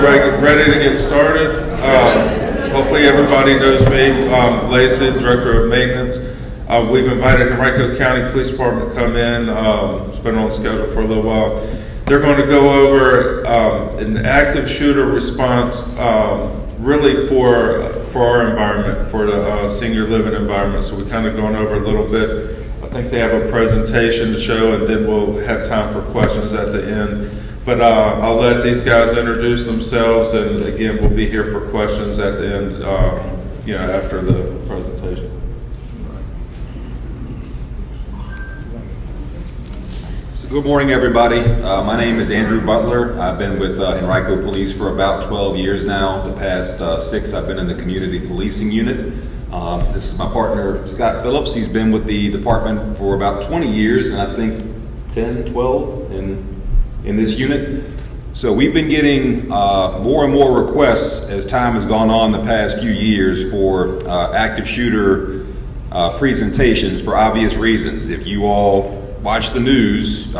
ready to get started. Hopefully everybody knows me. Lacey, Director of Maintenance. We've invited Henrico County Police Department to come in. It's been on schedule for a little while. They're going to go over an active shooter response really for our environment, for the senior living environment. So we've kind of gone over a little bit. I think they have a presentation to show, and then we'll have time for questions at the end. But I'll let these guys introduce themselves, and again, we'll be here for questions at the end, after the presentation. So good morning, everybody. My name is Andrew Butler. I've been with Henrico Police for about 12 years now. The past 6, I've been in the community policing unit. This is my partner, Scott Phillips. He's been with the department for about 20 years, and I think 10, 12 in this unit. So we've been getting more and more requests as time has gone on the past few years for active shooter presentations for obvious reasons. If you all watch the news,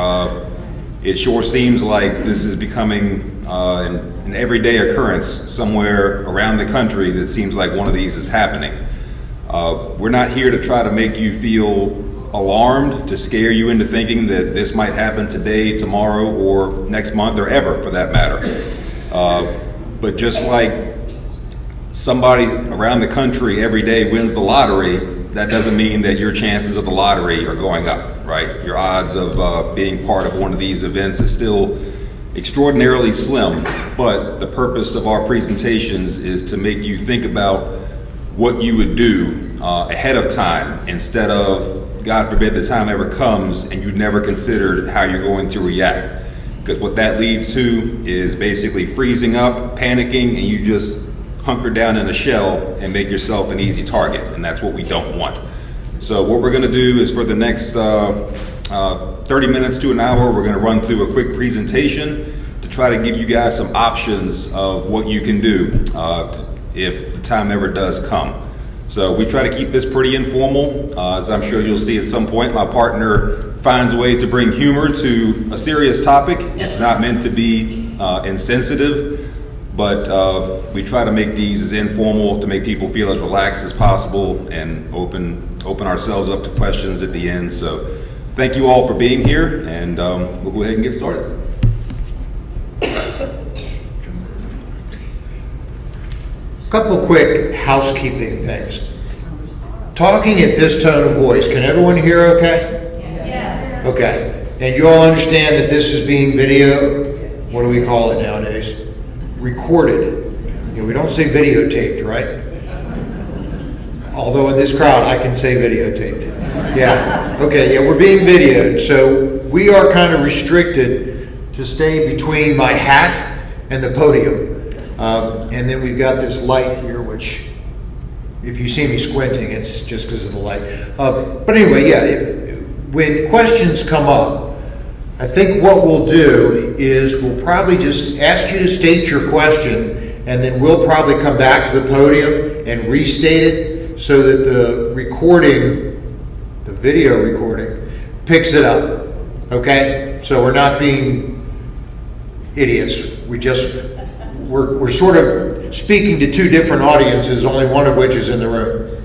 it sure seems like this is becoming an everyday occurrence somewhere around the country. That seems like one of these is happening. We're not here to try to make you feel alarmed, to scare you into thinking that this might happen today, tomorrow, or next month, or ever for that matter. But just like somebody around the country every day wins the lottery, that doesn't mean that your chances of the lottery are going up, right? Your odds of being part of one of these events is still extraordinarily slim, but the purpose of our presentations is to make you think about what you would do ahead of time, instead of, God forbid, the time ever comes and you've never considered how you're going to react. Because what that leads to is basically freezing up, panicking, and you just hunker down in a shell and make yourself an easy target, and that's what we don't want. So what we're going to do is, for the next 30 minutes to an hour, we're going to run through a quick presentation to try to give you guys some options of what you can do if the time ever does come. So we try to keep this pretty informal. As I'm sure you'll see at some point, my partner finds a way to bring humor to a serious topic. It's not meant to be insensitive, but we try to make these as informal to make people feel as relaxed as possible and open ourselves up to questions at the end. So thank you all for being here, and we'll go ahead and get started. Couple quick housekeeping things. Talking at this tone of voice, can everyone hear okay? Yes. Okay. And you all understand that this is being what do we call it nowadays? Recorded. We don't say videotaped, right? Although in this crowd I can say videotaped. Yeah. Okay, yeah, we're being videoed. So we are kind of restricted to stay between my hat and the podium. And then we've got this light here, which, if you see me squinting, it's just because of the light. But anyway, yeah, when questions come up, I think what we'll do is we'll probably just ask you to state your question, and then we'll probably come back to the podium and restate it so that the video recording, picks it up. Okay? So we're not being idiots. We're sort of speaking to two different audiences, only one of which is in the room.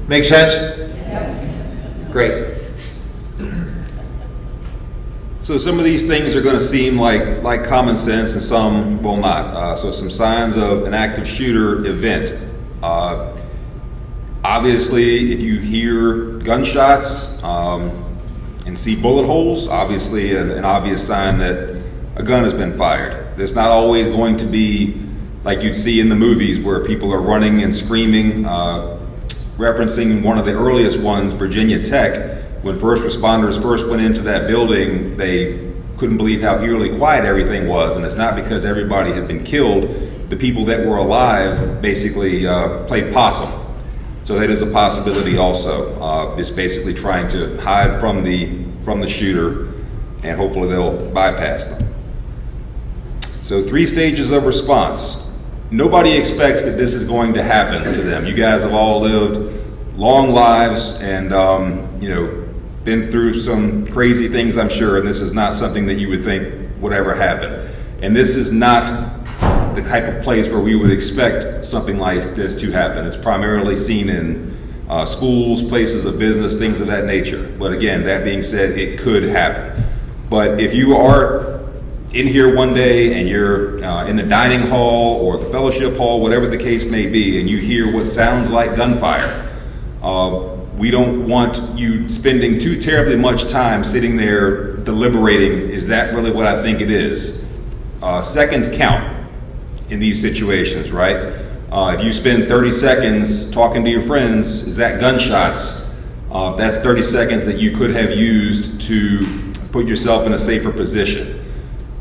Make sense? Yes. Great. So some of these things are going to seem like common sense, and some will not. So some signs of an active shooter event. Obviously, if you hear gunshots and see bullet holes, obviously an obvious sign that a gun has been fired. There's not always going to be like you'd see in the movies where people are running and screaming. Referencing one of the earliest ones, Virginia Tech, when first responders first went into that building, they couldn't believe how eerily quiet everything was. And it's not because everybody had been killed. The people that were alive basically played possum. So that is a possibility also. It's basically trying to hide from the shooter, and hopefully they'll bypass them. So 3 stages of response. Nobody expects that this is going to happen to them. You guys have all lived long lives and, been through some crazy things, I'm sure, and this is not something that you would think would ever happen. And this is not the type of place where we would expect something like this to happen. It's primarily seen in schools, places of business, things of that nature. But again, that being said, it could happen. But if you are in here one day and you're in the dining hall or the fellowship hall, whatever the case may be, and you hear what sounds like gunfire, we don't want you spending too terribly much time sitting there deliberating, is that really what I think it is? Seconds count in these situations, right? If you spend 30 seconds talking to your friends, is that gunshots? That's 30 seconds that you could have used to put yourself in a safer position.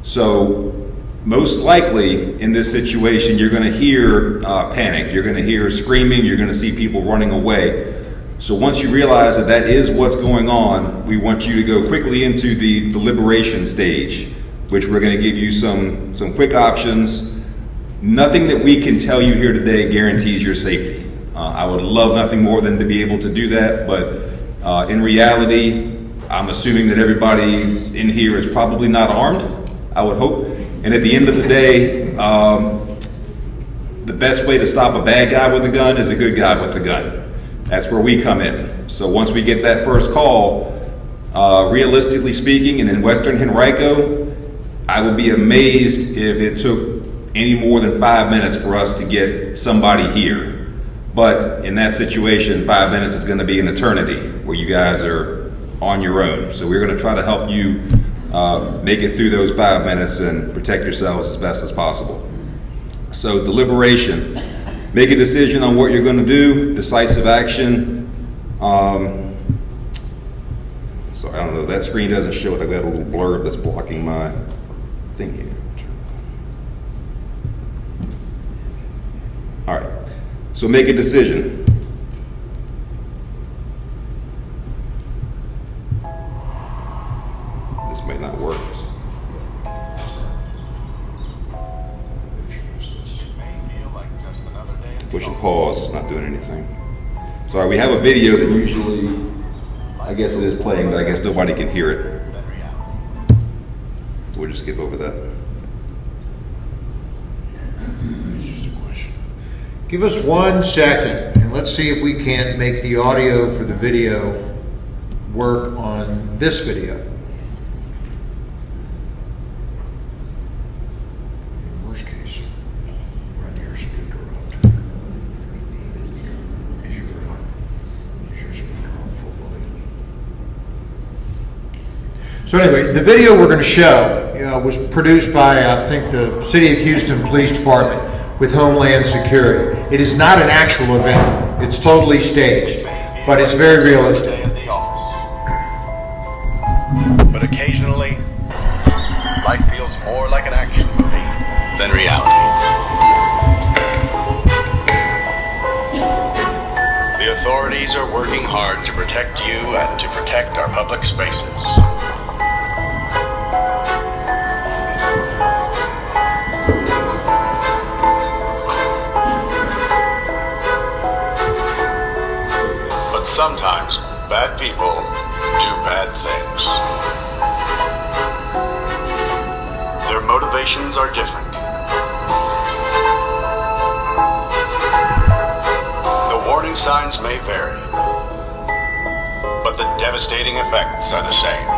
So most likely in this situation, you're going to hear panic, you're going to hear screaming, you're going to see people running away. So once you realize that that is what's going on, we want you to go quickly into the deliberation stage, which we're going to give you some quick options. Nothing that we can tell you here today guarantees your safety. I would love nothing more than to be able to do that, but in reality, I'm assuming that everybody in here is probably not armed, I would hope. And at the end of the day, the best way to stop a bad guy with a gun is a good guy with a gun. That's where we come in. So once we get that first call, realistically speaking, and in Western Henrico, I would be amazed if it took any more than 5 minutes for us to get somebody here. But in that situation, 5 minutes is going to be an eternity where you guys are on your own. So we're going to try to help you make it through those 5 minutes and protect yourselves as best as possible. So deliberation. Make a decision on what you're going to do, decisive action. Sorry, I don't know, that screen doesn't show it. I've got a little blurb that's blocking my thing here. All right, so make a decision. This may not work. Push and pause, it's not doing anything. Sorry, we have a video that usually, I guess it is playing, but I guess nobody can hear it. So we'll just skip over that. It's just a question. Give us 1 second, and let's see if we can't make the audio for the video work on this video. In worst case, run your speaker up. Is your speaker on full volume? So anyway, the video we're going to show was produced by, I think, the City of Houston Police Department with Homeland Security. It is not an actual event. It's totally staged, but it's very realistic. But occasionally, life feels more like an action movie than reality. The authorities are working hard to protect you and to protect our public spaces. But sometimes, bad people do bad things. Their motivations are different. The warning signs may vary, but the devastating effects are the same.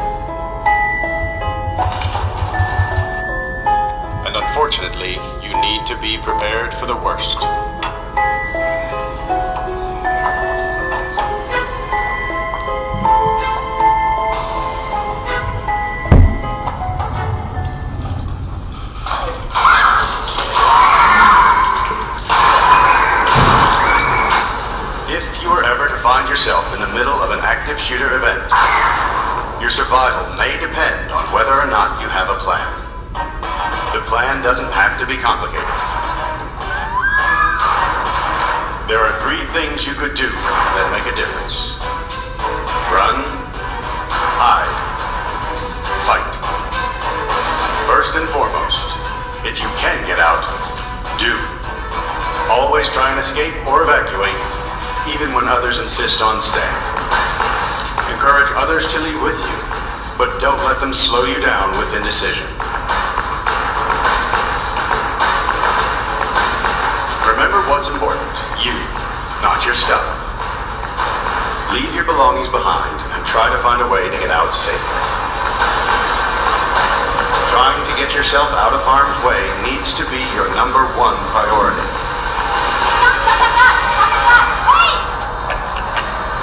And unfortunately, you need to be prepared for the worst. Find yourself in the middle of an active shooter event. Your survival may depend on whether or not you have a plan. The plan doesn't have to be complicated. There are 3 things you could do that make a difference. Run, hide, fight. First and foremost, if you can get out, do. Always try and escape or evacuate, even when others insist on staying. Encourage others to leave with you, but don't let them slow you down with indecision. not your stuff. Leave your belongings behind and try to find a way to get out safely. Trying to get yourself out of harm's way needs to be your number one priority. No, stop at that! Stop at that! Wait!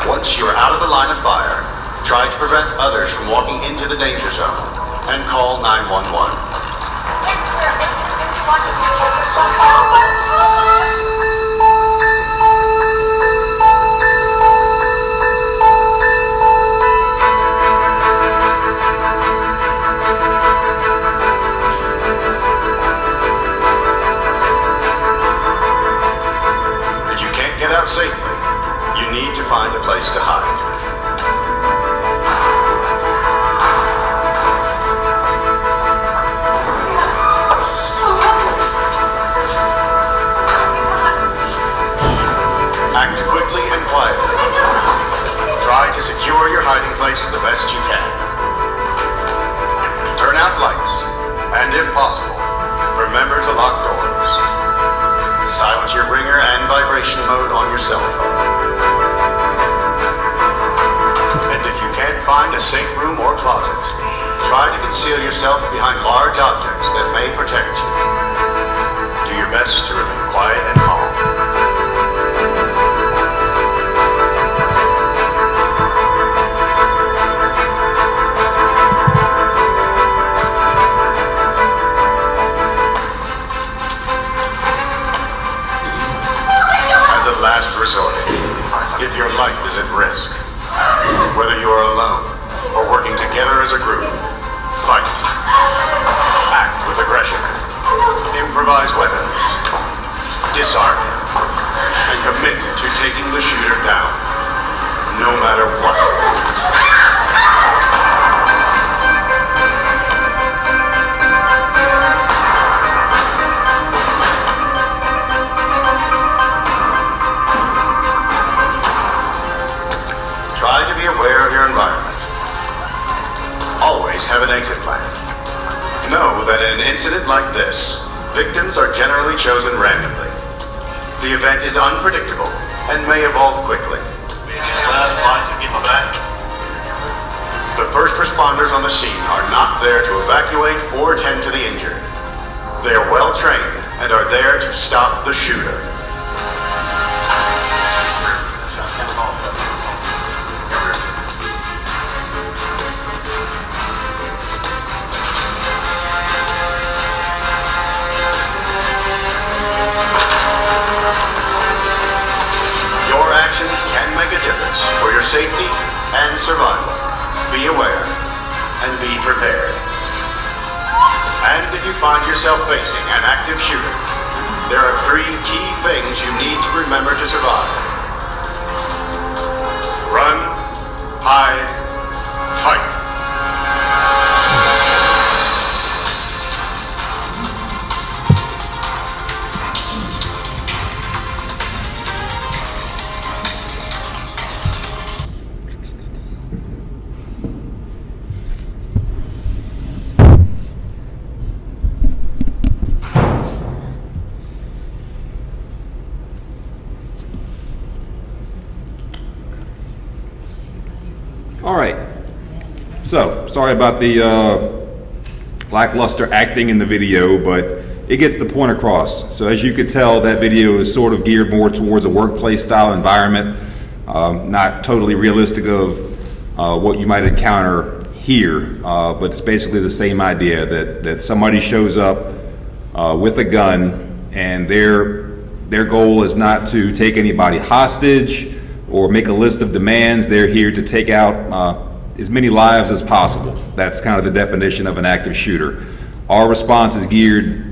Once you are out of the line of fire, try to prevent others from walking into the danger zone and call 911. Yes, sir. Washington. If you can't get out safely, you need to find a place to hide. Act quickly and quietly. Try to secure your hiding place the best you can. Turn out lights, and if possible, remember to lock doors. Silence your ringer and vibration mode on your cell phone. And if you can't find a safe room or closet, try to conceal yourself behind large objects that may protect you. Do your best to remain quiet and calm. As a last resort, if your life is at risk, whether you are alone or working together as a group, fight. Act with aggression. Improvise weapons. Disarm him. And commit to taking the shooter down, no matter what. Try to be aware of your environment. Always have an exit plan. Know that in an incident like this, victims are generally chosen randomly. The event is unpredictable and may evolve quickly. The first responders on the scene are not there to evacuate or tend to the injured. They are well trained and are there to stop the shooter. Your actions can make a difference for your safety and survival. Be aware and be prepared. And if you find yourself facing an active shooter, there are 3 key things you need to remember to survive. Run, hide, fight. All right. So, sorry about the lackluster acting in the video, but it gets the point across. So as you could tell, that video is sort of geared more towards a workplace style environment, not totally realistic of what you might encounter here, but it's basically the same idea that somebody shows up with a gun, and their goal is not to take anybody hostage or make a list of demands. They're here to take out as many lives as possible. That's kind of the definition of an active shooter. Our response is geared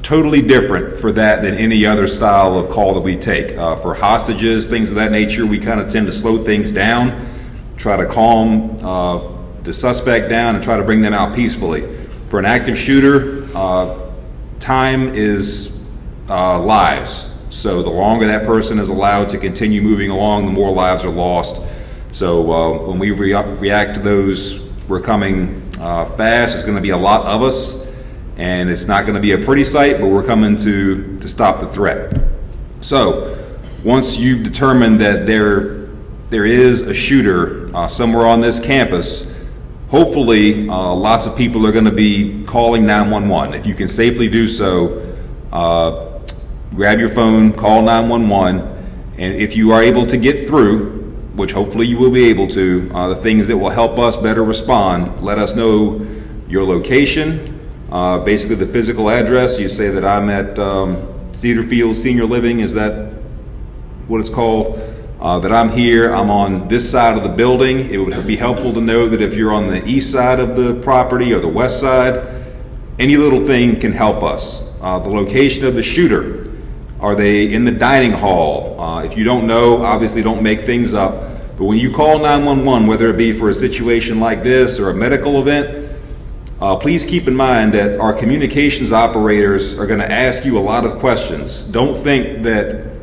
totally different for that than any other style of call that we take. For hostages, things of that nature, we kind of tend to slow things down, try to calm the suspect down and try to bring them out peacefully. For an active shooter, time is lives. So the longer that person is allowed to continue moving along, the more lives are lost. So when we react to those, we're coming fast. It's going to be a lot of us, and it's not going to be a pretty sight, but we're coming to stop the threat. So once you've determined that there is a shooter somewhere on this campus, hopefully lots of people are going to be calling 911. If you can safely do so, grab your phone, call 911, and if you are able to get through, which hopefully you will be able to, the things that will help us better respond, let us know your location, basically the physical address. You say that I'm at Cedar Field Senior Living, is that what it's called? That I'm here, I'm on this side of the building. It would be helpful to know that if you're on the east side of the property or the west side, any little thing can help us. The location of the shooter. Are they in the dining hall? If you don't know, obviously don't make things up. But when you call 911, whether it be for a situation like this or a medical event, please keep in mind that our communications operators are going to ask you a lot of questions. Don't think that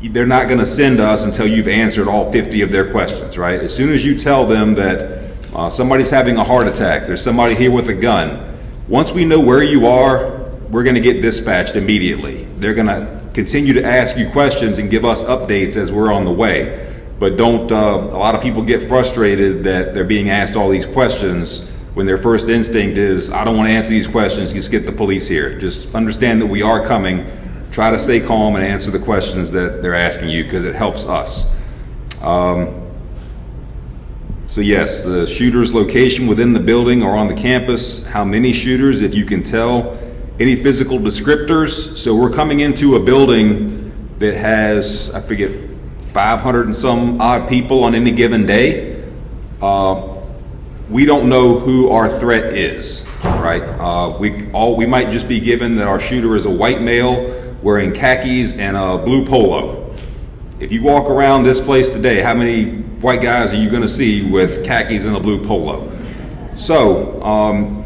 they're not going to send us until you've answered all 50 of their questions, right? As soon as you tell them that somebody's having a heart attack, there's somebody here with a gun, once we know where you are, we're going to get dispatched immediately. They're going to continue to ask you questions and give us updates as we're on the way. But don't, a lot of people get frustrated that they're being asked all these questions when their first instinct is, I don't want to answer these questions, just get the police here. Just understand that we are coming. Try to stay calm and answer the questions that they're asking you, because it helps us. So yes, the shooter's location within the building or on the campus, how many shooters, if you can tell, any physical descriptors. So we're coming into a building that has, I forget, 500 and some odd people on any given day. We don't know who our threat is, right? We might just be given that our shooter is a white male wearing khakis and a blue polo. If you walk around this place today, how many white guys are you going to see with khakis and a blue polo? So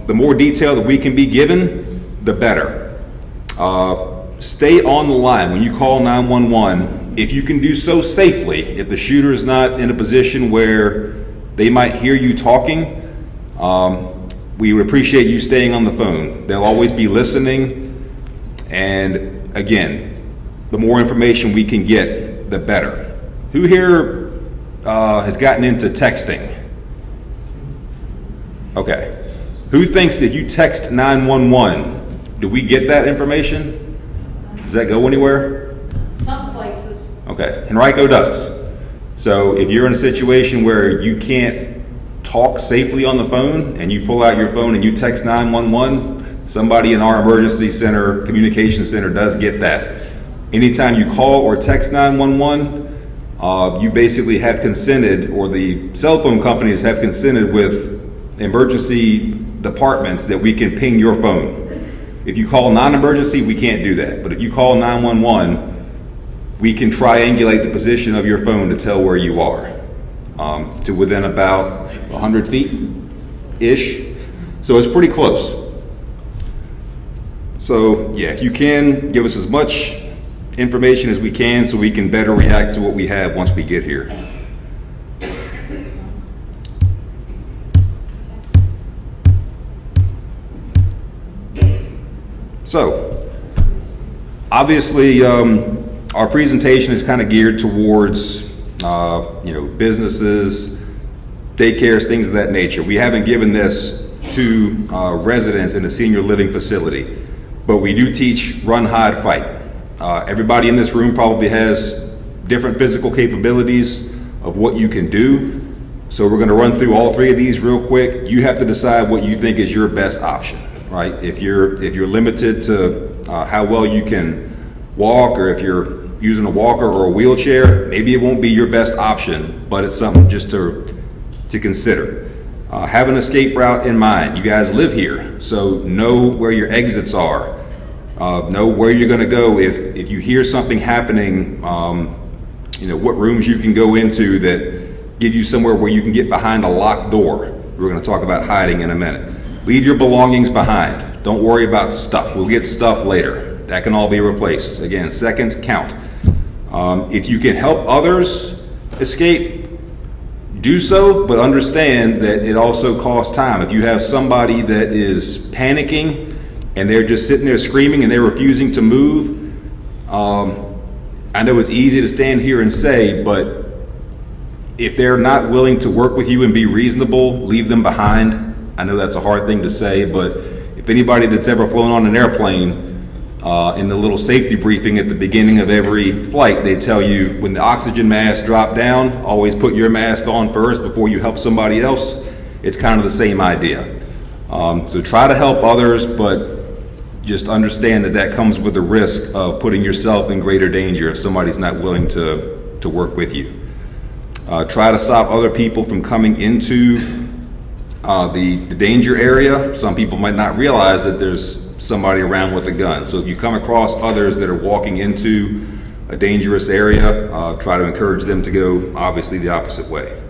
the more detail that we can be given, the better. Stay on the line when you call 911. If you can do so safely, if the shooter is not in a position where they might hear you talking, we would appreciate you staying on the phone. They'll always be listening. And again, the more information we can get, the better. Who here has gotten into texting? Okay. Who thinks that you text 911, do we get that information? Does that go anywhere? Some places. Okay, Henrico does. So if you're in a situation where you can't talk safely on the phone and you pull out your phone and you text 911, somebody in our emergency center, communication center does get that. Anytime you call or text 911, you basically have consented, or the cell phone companies have consented with emergency departments that we can ping your phone. If you call non-emergency, we can't do that. But if you call 911, we can triangulate the position of your phone to tell where you are, to within about 100 feet-ish. So it's pretty close. So yeah, if you can, give us as much information as we can so we can better react to what we have once we get here. So, obviously, our presentation is kind of geared towards, businesses, daycares, things of that nature. We haven't given this to residents in a senior living facility, but we do teach run, hide, fight. Everybody in this room probably has different physical capabilities of what you can do. So we're going to run through all three of these real quick. You have to decide what you think is your best option, right? If you're limited to how well you can walk, or if you're using a walker or a wheelchair, maybe it won't be your best option, but it's something just to consider. Have an escape route in mind. You guys live here, so know where your exits are. Know where you're going to go if you hear something happening. What rooms you can go into that give you somewhere where you can get behind a locked door. We're going to talk about hiding in a minute. Leave your belongings behind. Don't worry about stuff. We'll get stuff later. That can all be replaced. Again, seconds count. If you can help others escape, do so, but understand that it also costs time. If you have somebody that is panicking and they're just sitting there screaming and they're refusing to move, I know it's easy to stand here and say, but if they're not willing to work with you and be reasonable, leave them behind. I know that's a hard thing to say, but if anybody that's ever flown on an airplane, in the little safety briefing at the beginning of every flight, they tell you when the oxygen masks drop down, always put your mask on first before you help somebody else. It's kind of the same idea. So try to help others, but just understand that that comes with the risk of putting yourself in greater danger if somebody's not willing to work with you. Try to stop other people from coming into the danger area. Some people might not realize that there's somebody around with a gun. So if you come across others that are walking into a dangerous area, try to encourage them to go obviously the opposite way.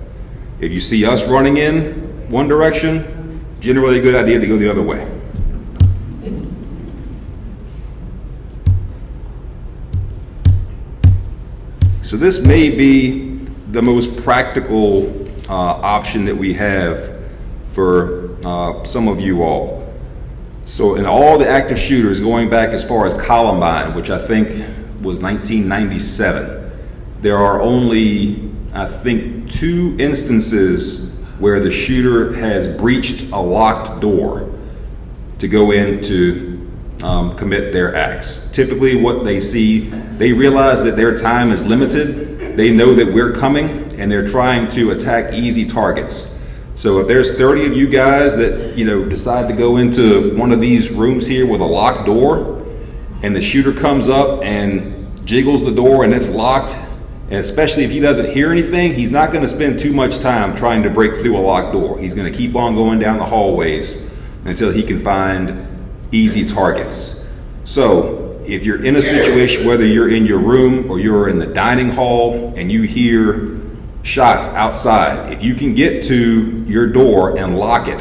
If you see us running in one direction, generally a good idea to go the other way. So this may be the most practical option that we have for some of you all. So in all the active shooters, going back as far as Columbine, which I think was 1997, there are only, I think, 2 instances where the shooter has breached a locked door to go in to commit their acts. Typically what they see, they realize that their time is limited. They know that we're coming and they're trying to attack easy targets. So if there's 30 of you guys that, decide to go into one of these rooms here with a locked door, and the shooter comes up and jiggles the door and it's locked, and especially if he doesn't hear anything, he's not going to spend too much time trying to break through a locked door. He's going to keep on going down the hallways until he can find easy targets. So if you're in a situation, whether you're in your room or you're in the dining hall and you hear shots outside, if you can get to your door and lock it,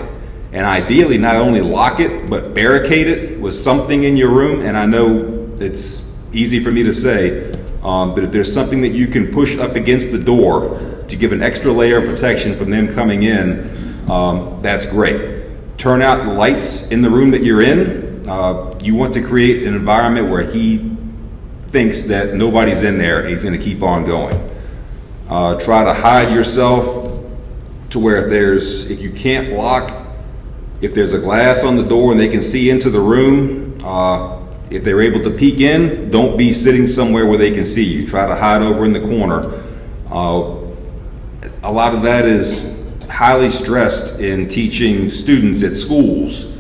and ideally not only lock it but barricade it with something in your room, and I know it's easy for me to say, but if there's something that you can push up against the door to give an extra layer of protection from them coming in, that's great. Turn out the lights in the room that you're in. You want to create an environment where he thinks that nobody's in there and he's going to keep on going. Try to hide yourself to where if you can't lock, if there's a glass on the door and they can see into the room, if they're able to peek in, don't be sitting somewhere where they can see you. Try to hide over in the corner. A lot of that is highly stressed in teaching students at schools.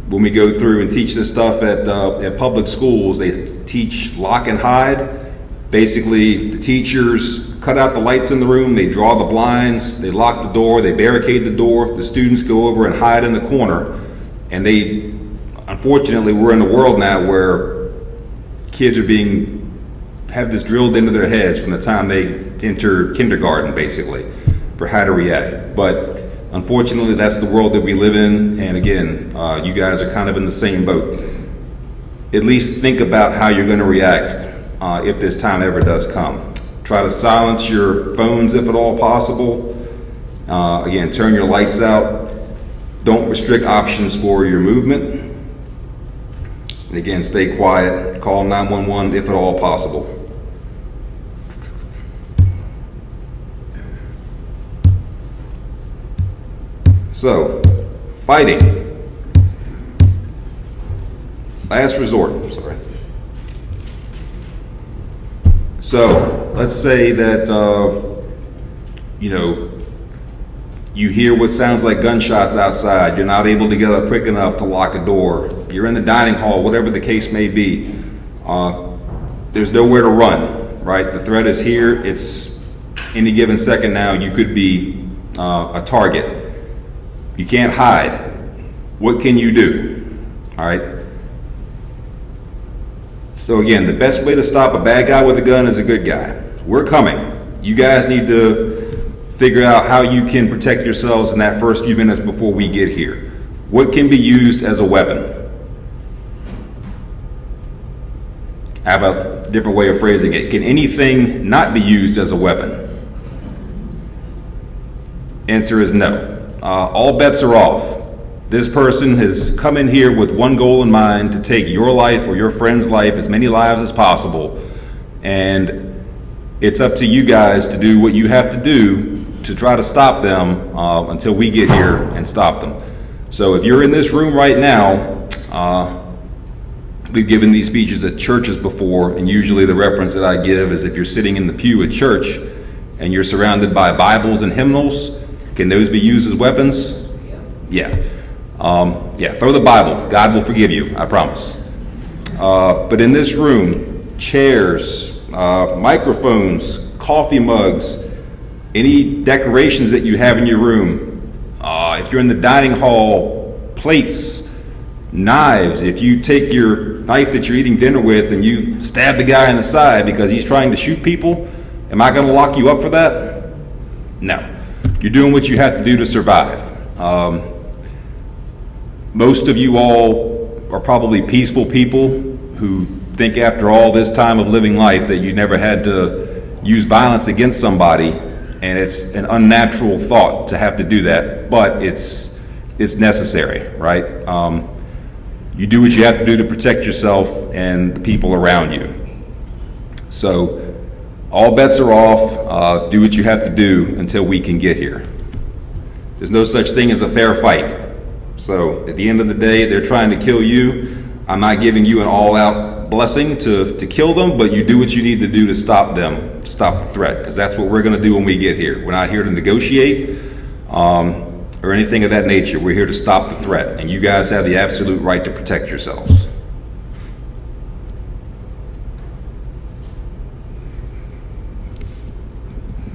When we go through and teach this stuff at public schools, they teach lock and hide. Basically, the teachers cut out the lights in the room, they draw the blinds, they lock the door, they barricade the door, the students go over and hide in the corner, and unfortunately, we're in a world now where kids have this drilled into their heads from the time they enter kindergarten, basically, for how to react. But unfortunately, that's the world that we live in, and again, you guys are kind of in the same boat. At least think about how you're going to react if this time ever does come. Try to silence your phones if at all possible. Again, turn your lights out. Don't restrict options for your movement. And again, stay quiet. Call 911 if at all possible. So, fighting. Last resort, sorry. So, let's say that, you hear what sounds like gunshots outside. You're not able to get up quick enough to lock a door. You're in the dining hall, whatever the case may be. There's nowhere to run, right? The threat is here. It's any given second now, you could be a target. You can't hide. What can you do? All right. So again, the best way to stop a bad guy with a gun is a good guy. We're coming. You guys need to figure out how you can protect yourselves in that first few minutes before we get here. What can be used as a weapon? How about a different way of phrasing it? Can anything not be used as a weapon? Answer is no. All bets are off. This person has come in here with one goal in mind, to take your life or your friend's life, as many lives as possible. And It's up to you guys to do what you have to do to try to stop them until we get here and stop them. So if you're in this room right now, we've given these speeches at churches before, and usually the reference that I give is if you're sitting in the pew at church and you're surrounded by Bibles and hymnals, can those be used as weapons? Yeah. Throw the Bible. God will forgive you, I promise. But in this room, chairs, microphones, coffee mugs, any decorations that you have in your room, if you're in the dining hall, plates, knives, if you take your knife that you're eating dinner with and you stab the guy in the side because he's trying to shoot people, am I going to lock you up for that? No. You're doing what you have to do to survive. Most of you all are probably peaceful people who think after all this time of living life that you never had to use violence against somebody, and it's an unnatural thought to have to do that, but it's necessary, right? You do what you have to do to protect yourself and the people around you. So all bets are off. Do what you have to do until we can get here. There's no such thing as a fair fight. So at the end of the day, they're trying to kill you. I'm not giving you an all-out blessing to kill them, but you do what you need to do to stop them, to stop the threat, because that's what we're going to do when we get here. We're not here to negotiate or anything of that nature. We're here to stop the threat, and you guys have the absolute right to protect yourselves.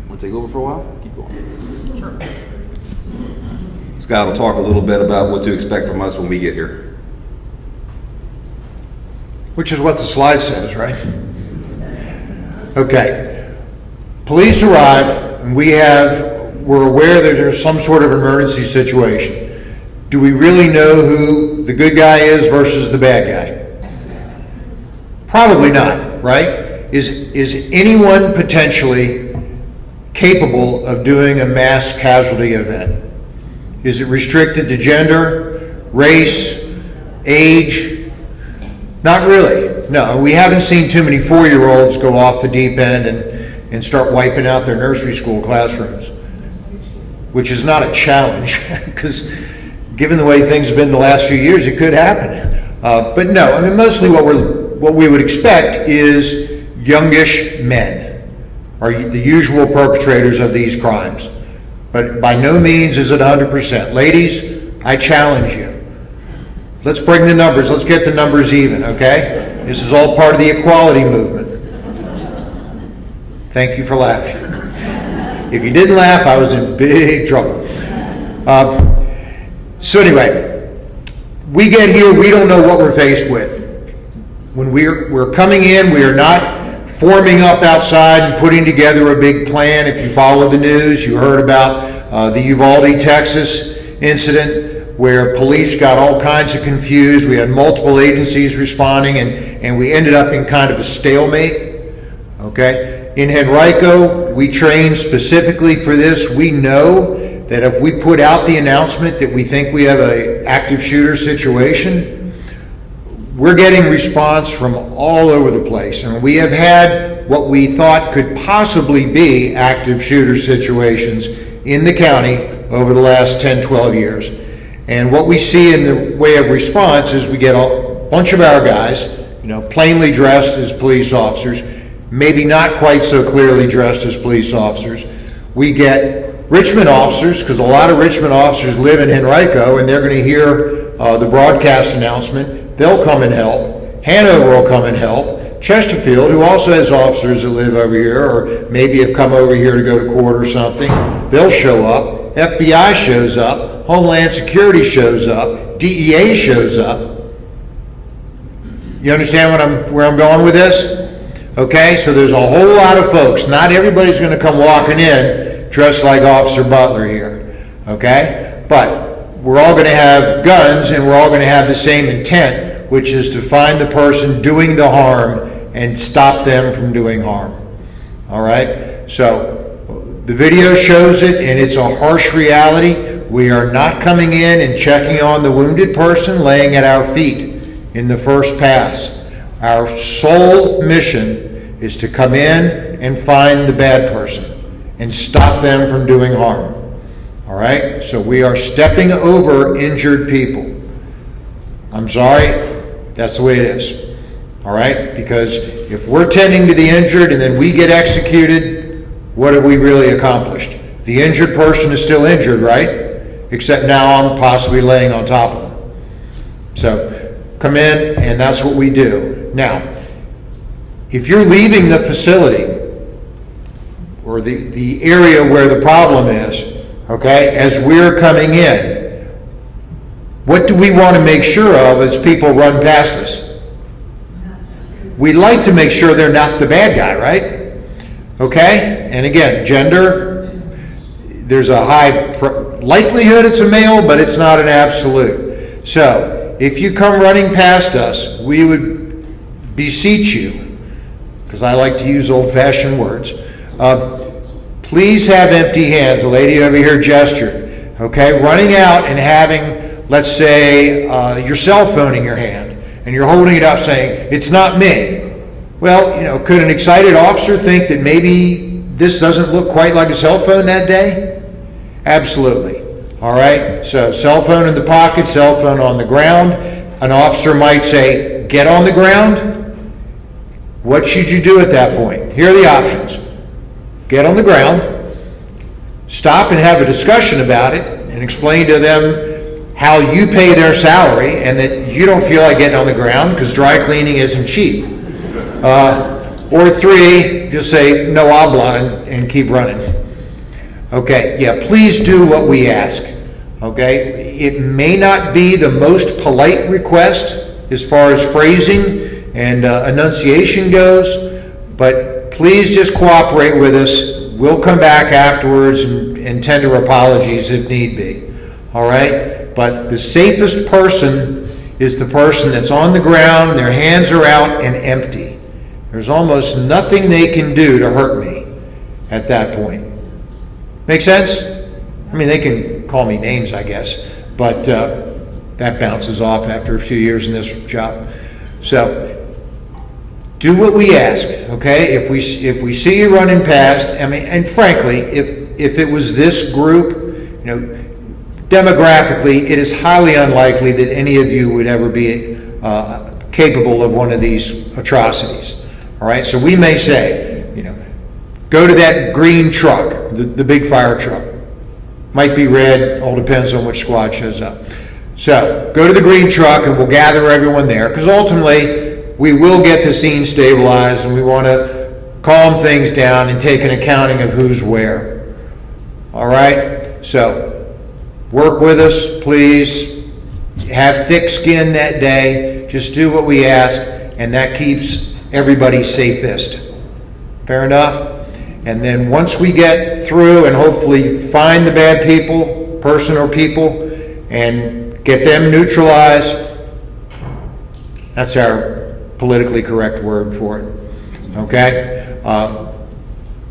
Want to take over for a while? Keep going. Sure. Scott will talk a little bit about what to expect from us when we get here. Which is what the slide says, right? Okay. Police arrive, and we're aware that there's some sort of emergency situation. Do we really know who the good guy is versus the bad guy? Probably not, right? Is anyone potentially capable of doing a mass casualty event? Is it restricted to gender, race, age? Not really. No, we haven't seen too many 4-year-olds go off the deep end and start wiping out their nursery school classrooms, which is not a challenge because given the way things have been the last few years, it could happen. But no, I mean, mostly what we would expect is youngish men are the usual perpetrators of these crimes. But by no means is it 100%. Ladies, I challenge you. Let's bring the numbers. Let's get the numbers even, okay? This is all part of the equality movement. Thank you for laughing. If you didn't laugh, I was in big trouble. So anyway, we get here, we don't know what we're faced with. When we're coming in, we are not forming up outside and putting together a big plan. If you follow the news, you heard about the Uvalde, Texas incident, where police got all kinds of confused. We had multiple agencies responding, and we ended up in kind of a stalemate, okay? In Henrico, we trained specifically for this. We know that if we put out the announcement that we think we have an active shooter situation, we're getting response from all over the place. And we have had what we thought could possibly be active shooter situations in the county over the last 10, 12 years. And what we see in the way of response is we get a bunch of our guys, plainly dressed as police officers, maybe not quite so clearly dressed as police officers. We get Richmond officers, because a lot of Richmond officers live in Henrico, and they're going to hear the broadcast announcement. They'll come and help. Hanover will come and help. Chesterfield, who also has officers that live over here, or maybe have come over here to go to court or something, they'll show up. FBI shows up. Homeland Security shows up. DEA shows up. You understand where I'm going with this? Okay, so there's a whole lot of folks. Not everybody's going to come walking in dressed like Officer Butler here. Okay? But we're all going to have guns, and we're all going to have the same intent, which is to find the person doing the harm and stop them from doing harm. All right? So the video shows it, and it's a harsh reality. We are not coming in and checking on the wounded person laying at our feet in the first pass. Our sole mission is to come in and find the bad person and stop them from doing harm. All right? So we are stepping over injured people. I'm sorry, that's the way it is. All right? Because if we're tending to the injured and then we get executed, what have we really accomplished? The injured person is still injured, right? Except now I'm possibly laying on top of them. So come in, and that's what we do. Now, if you're leaving the facility or the area where the problem is, okay, as we're coming in, what do we want to make sure of as people run past us? We like to make sure they're not the bad guy, right? Okay? And again, gender, there's a high likelihood it's a male, but it's not an absolute. So, if you come running past us, we would beseech you, because I like to use old-fashioned words, please have empty hands. The lady over here gestured. Okay? Running out and having, let's say, your cell phone in your hand, and you're holding it up saying, "It's not me." Well, you know, could an excited officer think that maybe this doesn't look quite like a cell phone that day? Absolutely. All right? So cell phone in the pocket, cell phone on the ground. An officer might say, "Get on the ground." What should you do at that point? Here are the options. Get on the ground, stop and have a discussion about it, and explain to them how you pay their salary and that you don't feel like getting on the ground because dry cleaning isn't cheap. Or three, just say no habla and keep running. Okay, yeah, please do what we ask. Okay, it may not be the most polite request as far as phrasing and enunciation goes, but please just cooperate with us. We'll come back afterwards and tender apologies if need be. All right? But the safest person is the person that's on the ground, their hands are out and empty. There's almost nothing they can do to hurt me at that point. Make sense? I mean, they can call me names, I guess, but that bounces off after a few years in this job. So, do what we ask, okay? If we see you running past, I mean, and frankly, if it was this group, you know, demographically, it is highly unlikely that any of you would ever be capable of one of these atrocities. All right, so we may say, you know, go to that green truck, the big fire truck. Might be red, all depends on which squad shows up. So go to the green truck and we'll gather everyone there, because ultimately we will get the scene stabilized and we want to calm things down and take an accounting of who's where. All right, so work with us, please. Have thick skin that day. Just do what we ask, and that keeps everybody safest. Fair enough? And then once we get through and hopefully find the bad people, person or people, and get them neutralized, that's our politically correct word for it. Okay?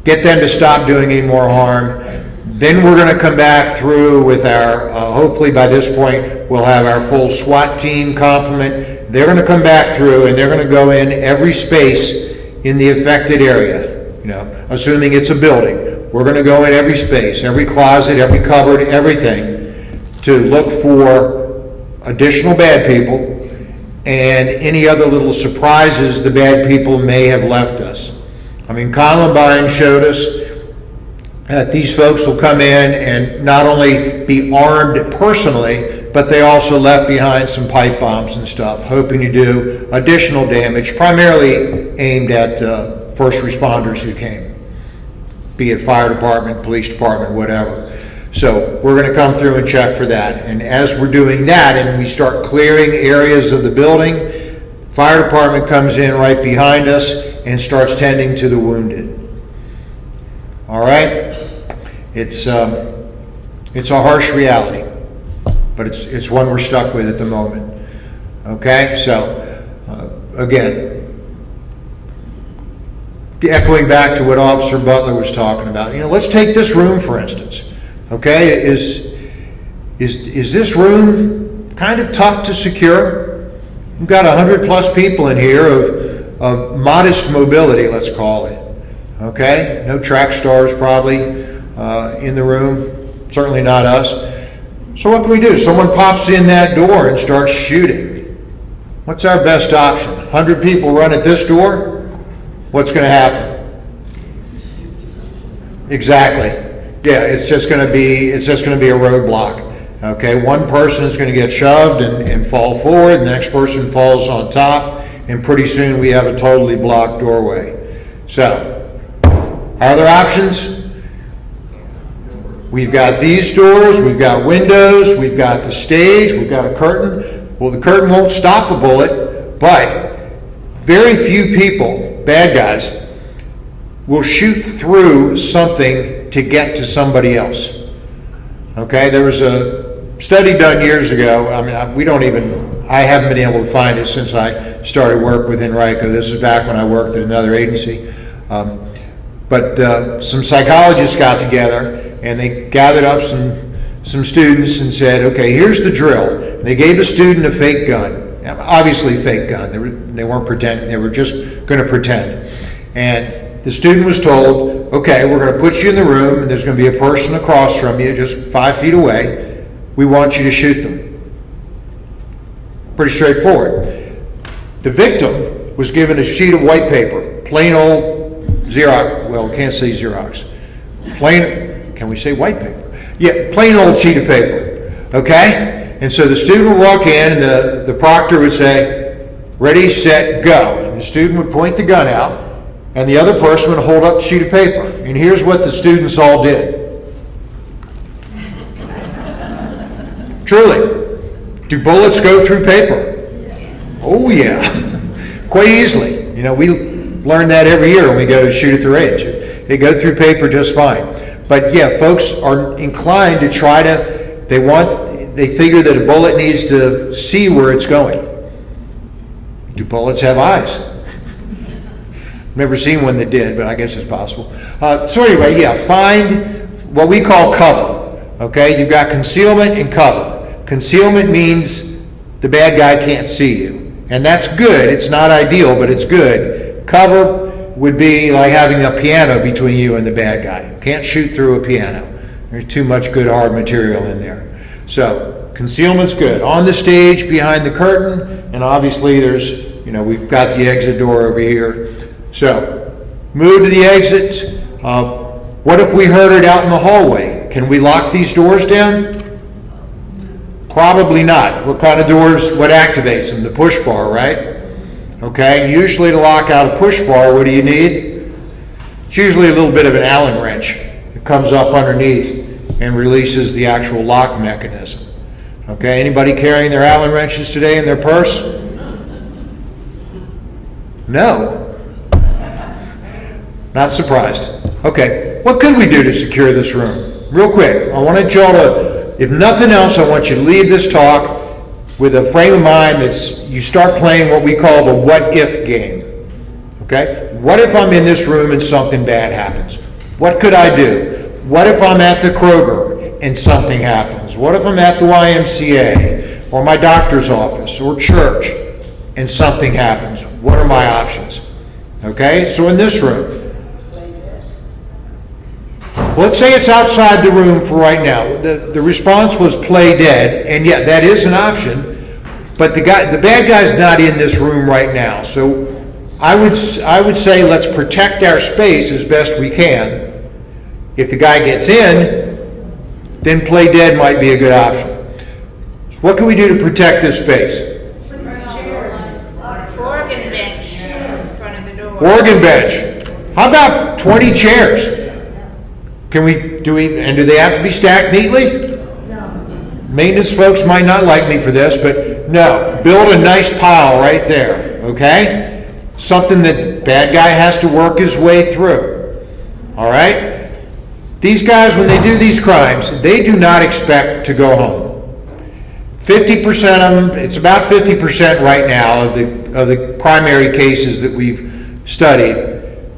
Get them to stop doing any more harm. Then we're going to come back through with our, hopefully by this point, we'll have our full SWAT team complement. They're going to come back through and they're going to go in every space in the affected area. You know, assuming it's a building, we're going to go in every space, every closet, every cupboard, everything, to look for additional bad people and any other little surprises the bad people may have left us. I mean, Columbine showed us that these folks will come in and not only be armed personally, but they also left behind some pipe bombs and stuff, hoping to do additional damage, primarily aimed at first responders who came, be it fire department, police department, whatever. So we're going to come through and check for that. And as we're doing that and we start clearing areas of the building, fire department comes in right behind us and starts tending to the wounded. All right? It's a harsh reality, but it's one we're stuck with at the moment. Okay? So, again, echoing back to what Officer Butler was talking about, you know, let's take this room for instance. Okay, is this room kind of tough to secure? We've got 100+ people in here of modest mobility, let's call it. Okay, no track stars probably in the room, certainly not us. So what can we do? Someone pops in that door and starts shooting. What's our best option? 100 people run at this door? What's going to happen? Exactly. Yeah, it's just going to be a roadblock. Okay, one person is going to get shoved and fall forward, the next person falls on top, and pretty soon we have a totally blocked doorway. So, are there options? We've got these doors, we've got windows, we've got the stage, we've got a curtain. Well, the curtain won't stop a bullet, but very few people, bad guys, will shoot through something to get to somebody else. Okay, there was a study done years ago. I mean, I haven't been able to find it since I started work with Enrico. This is back when I worked at another agency. But some psychologists got together and they gathered up some students and said, okay, here's the drill. They gave a student a fake gun, obviously fake gun. They weren't pretending, they were just going to pretend. And the student was told, okay, we're going to put you in the room and there's going to be a person across from you, just 5 feet away. We want you to shoot them. Pretty straightforward. The victim was given a sheet of white paper, plain old Xerox, well, can't say Xerox. Can we say white paper? Yeah, plain old sheet of paper, okay? And so the student would walk in and the proctor would say, ready, set, go. And the student would point the gun out and the other person would hold up the sheet of paper. And here's what the students all did. Truly, do bullets go through paper? Oh yeah, quite easily. You know, we learn that every year when we go to shoot at the range. They go through paper just fine. But yeah, folks are inclined to try to, they figure that a bullet needs to see where it's going. Do bullets have eyes? Never seen one that did, but I guess it's possible. So anyway, yeah, find what we call cover. Okay, you've got concealment and cover. Concealment means the bad guy can't see you. And that's good. It's not ideal, but it's good. Cover would be like having a piano between you and the bad guy. Can't shoot through a piano. There's too much good hard material in there. So concealment's good. On the stage, behind the curtain, and obviously there's, we've got the exit door over here. So move to the exit. What if we heard it out in the hallway? Can we lock these doors down? Probably not. What kind of doors, what activates them? The push bar, right? Okay, usually to lock out a push bar, what do you need? It's usually a little bit of an Allen wrench. It comes up underneath and releases the actual lock mechanism. Okay, anybody carrying their Allen wrenches today in their purse? No. Not surprised. Okay, what could we do to secure this room? Real quick, I wanted y'all to, if nothing else, I want you to leave this talk with a frame of mind that's, you start playing what we call the what if game. Okay? What if I'm in this room and something bad happens? What could I do? What if I'm at the Kroger and something happens? What if I'm at the YMCA or my doctor's office or church and something happens? What are my options? Okay? So in this room, let's say it's outside the room for right now. The response was play dead, and yeah, that is an option, but the bad guy's not in this room right now. So I would say let's protect our space as best we can. If the guy gets in, then play dead might be a good option. So what can we do to protect this space? Organ bench in front of the door. Organ bench. How about 20 chairs? Do they have to be stacked neatly? No. Maintenance folks might not like me for this, but no. Build a nice pile right there, okay? Something that the bad guy has to work his way through, all right? These guys, when they do these crimes, they do not expect to go home. 50% of them, it's about 50% right now of the primary cases that we've studied,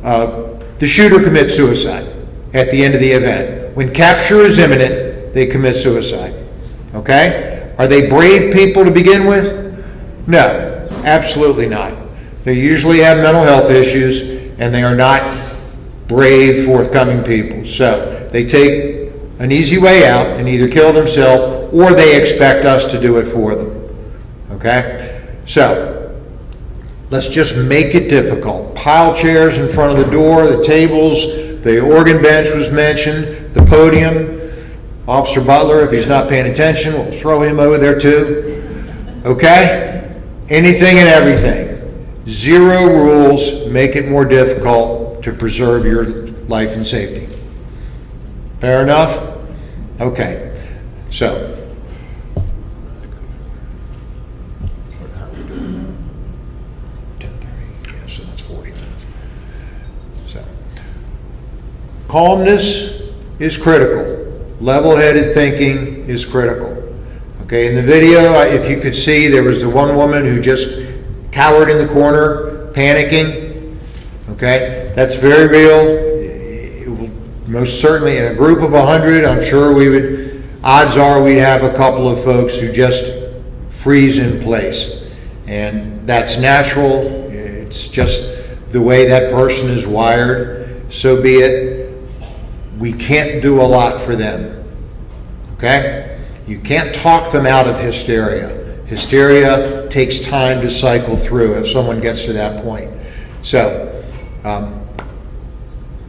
the shooter commits suicide at the end of the event. When capture is imminent, they commit suicide. Okay? Are they brave people to begin with? No, absolutely not. They usually have mental health issues, and they are not brave, forthcoming people. So they take an easy way out and either kill themselves or they expect us to do it for them. Okay? So let's just make it difficult. Pile chairs in front of the door, the tables, the organ bench was mentioned, the podium. Officer Butler, if he's not paying attention, we'll throw him over there too. Okay? Anything and everything. Zero rules, make it more difficult to preserve your life and safety. Fair enough? Okay. So, how are we doing? 10:30. Yeah, so that's 40 minutes. So, calmness is critical. Level-headed thinking is critical. Okay, in the video, if you could see, there was the one woman who just cowered in the corner, panicking. Okay, that's very real. It will most certainly, in a group of 100, I'm sure odds are we'd have a couple of folks who just freeze in place. And that's natural. It's just the way that person is wired. So be it. We can't do a lot for them. Okay? You can't talk them out of hysteria. Hysteria takes time to cycle through if someone gets to that point. So,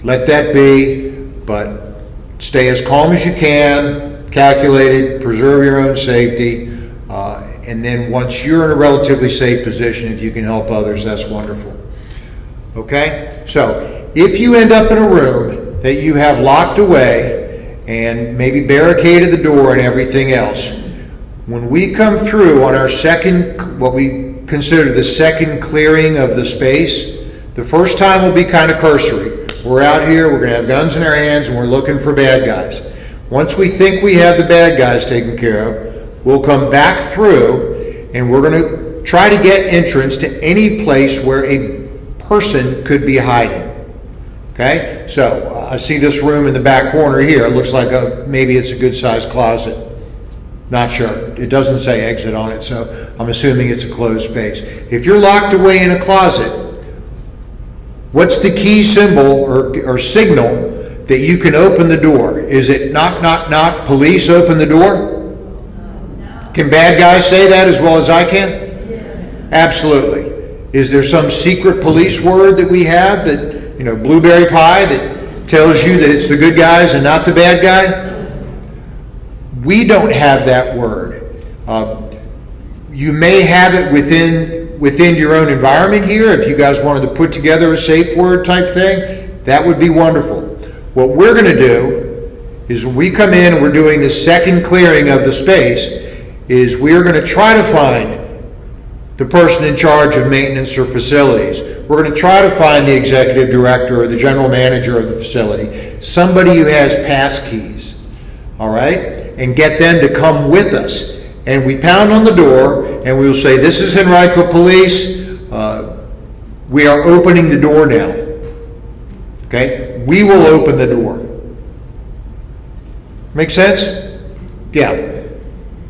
let that be, but stay as calm as you can, calculated, preserve your own safety, and then once you're in a relatively safe position, if you can help others, that's wonderful. Okay? So, if you end up in a room that you have locked away and maybe barricaded the door and everything else, when we come through on our second, what we consider the second clearing of the space, the first time will be kind of cursory. We're out here, we're going to have guns in our hands, and we're looking for bad guys. Once we think we have the bad guys taken care of, we'll come back through, and we're going to try to get entrance to any place where a person could be hiding. Okay? So, I see this room in the back corner here. It looks like maybe it's a good-sized closet. Not sure. It doesn't say exit on it, so I'm assuming it's a closed space. If you're locked away in a closet, what's the key symbol or signal that you can open the door? Is it knock, knock, knock, police, open the door? Can bad guys say that as well as I can? Absolutely. Is there some secret police word that we have that, blueberry pie, that tells you that it's the good guys and not the bad guy? We don't have that word. You may have it within your own environment here. If you guys wanted to put together a safe word type thing, that would be wonderful. What we're going to do is when we come in and we're doing the second clearing of the space, is we're going to try to find the person in charge of maintenance or facilities. We're going to try to find the executive director or the general manager of the facility, somebody who has pass keys, all right? And get them to come with us. And we pound on the door and we'll say, this is Henrico Police. We are opening the door now. Okay? We will open the door. Make sense? Yeah.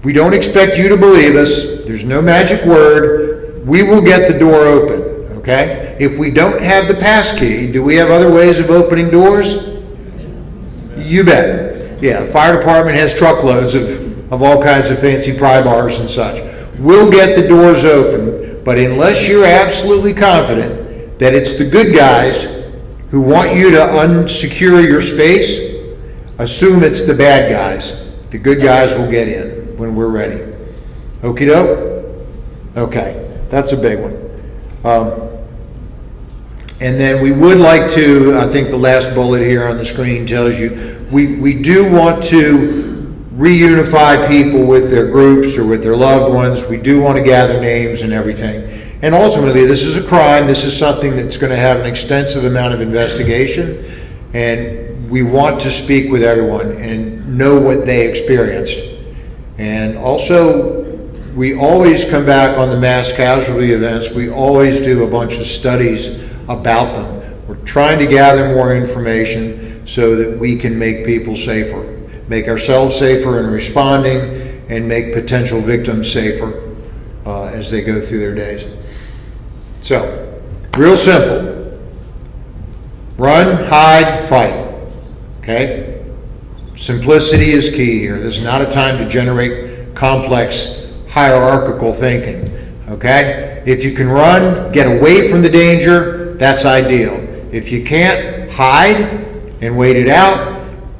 We don't expect you to believe us. There's no magic word. We will get the door open. Okay? If we don't have the pass key, do we have other ways of opening doors? You bet. Yeah, fire department has truckloads of all kinds of fancy pry bars and such. We'll get the doors open, but unless you're absolutely confident that it's the good guys who want you to unsecure your space, assume it's the bad guys. The good guys will get in when we're ready. Okie doke? Okay, that's a big one. And then we would like to, I think the last bullet here on the screen tells you, we do want to reunify people with their groups or with their loved ones. We do want to gather names and everything. And ultimately, this is a crime. This is something that's going to have an extensive amount of investigation. And we want to speak with everyone and know what they experienced. And also, we always come back on the mass casualty events. We always do a bunch of studies about them. We're trying to gather more information so that we can make people safer, make ourselves safer in responding, and make potential victims safer as they go through their days. So, real simple. Run, hide, fight. Okay? Simplicity is key here. This is not a time to generate complex hierarchical thinking. Okay? If you can run, get away from the danger, that's ideal. If you can't, hide and wait it out.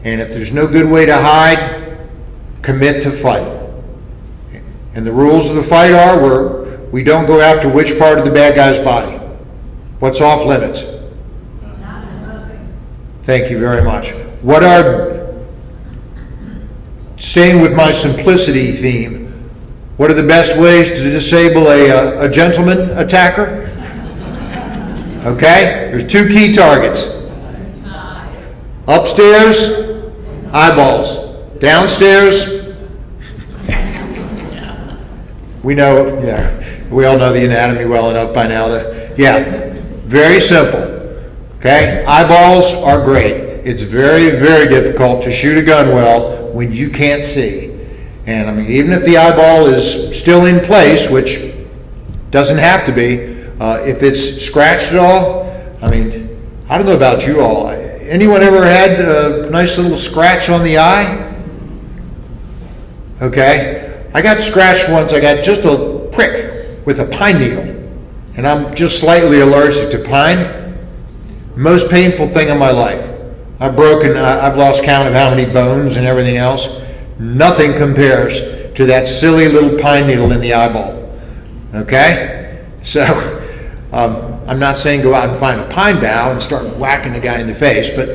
And if there's no good way to hide, commit to fight. And the rules of the fight are we don't go after which part of the bad guy's body. What's off limits? Thank you very much. What are, staying with my simplicity theme, what are the best ways to disable a gentleman attacker? Okay, there's two key targets. Upstairs, eyeballs. Downstairs, we know, we all know the anatomy well enough by now. Very simple. Okay, eyeballs are great. It's very, very difficult to shoot a gun well when you can't see. And I mean, even if the eyeball is still in place, which doesn't have to be, if it's scratched at all, I mean, I don't know about you all. Anyone ever had a nice little scratch on the eye? Okay, I got scratched once. I got just a prick with a pine needle, and I'm just slightly allergic to pine. Most painful thing in my life. I've lost count of how many bones and everything else. Nothing compares to that silly little pine needle in the eyeball. Okay? So, I'm not saying go out and find a pine bough and start whacking the guy in the face, but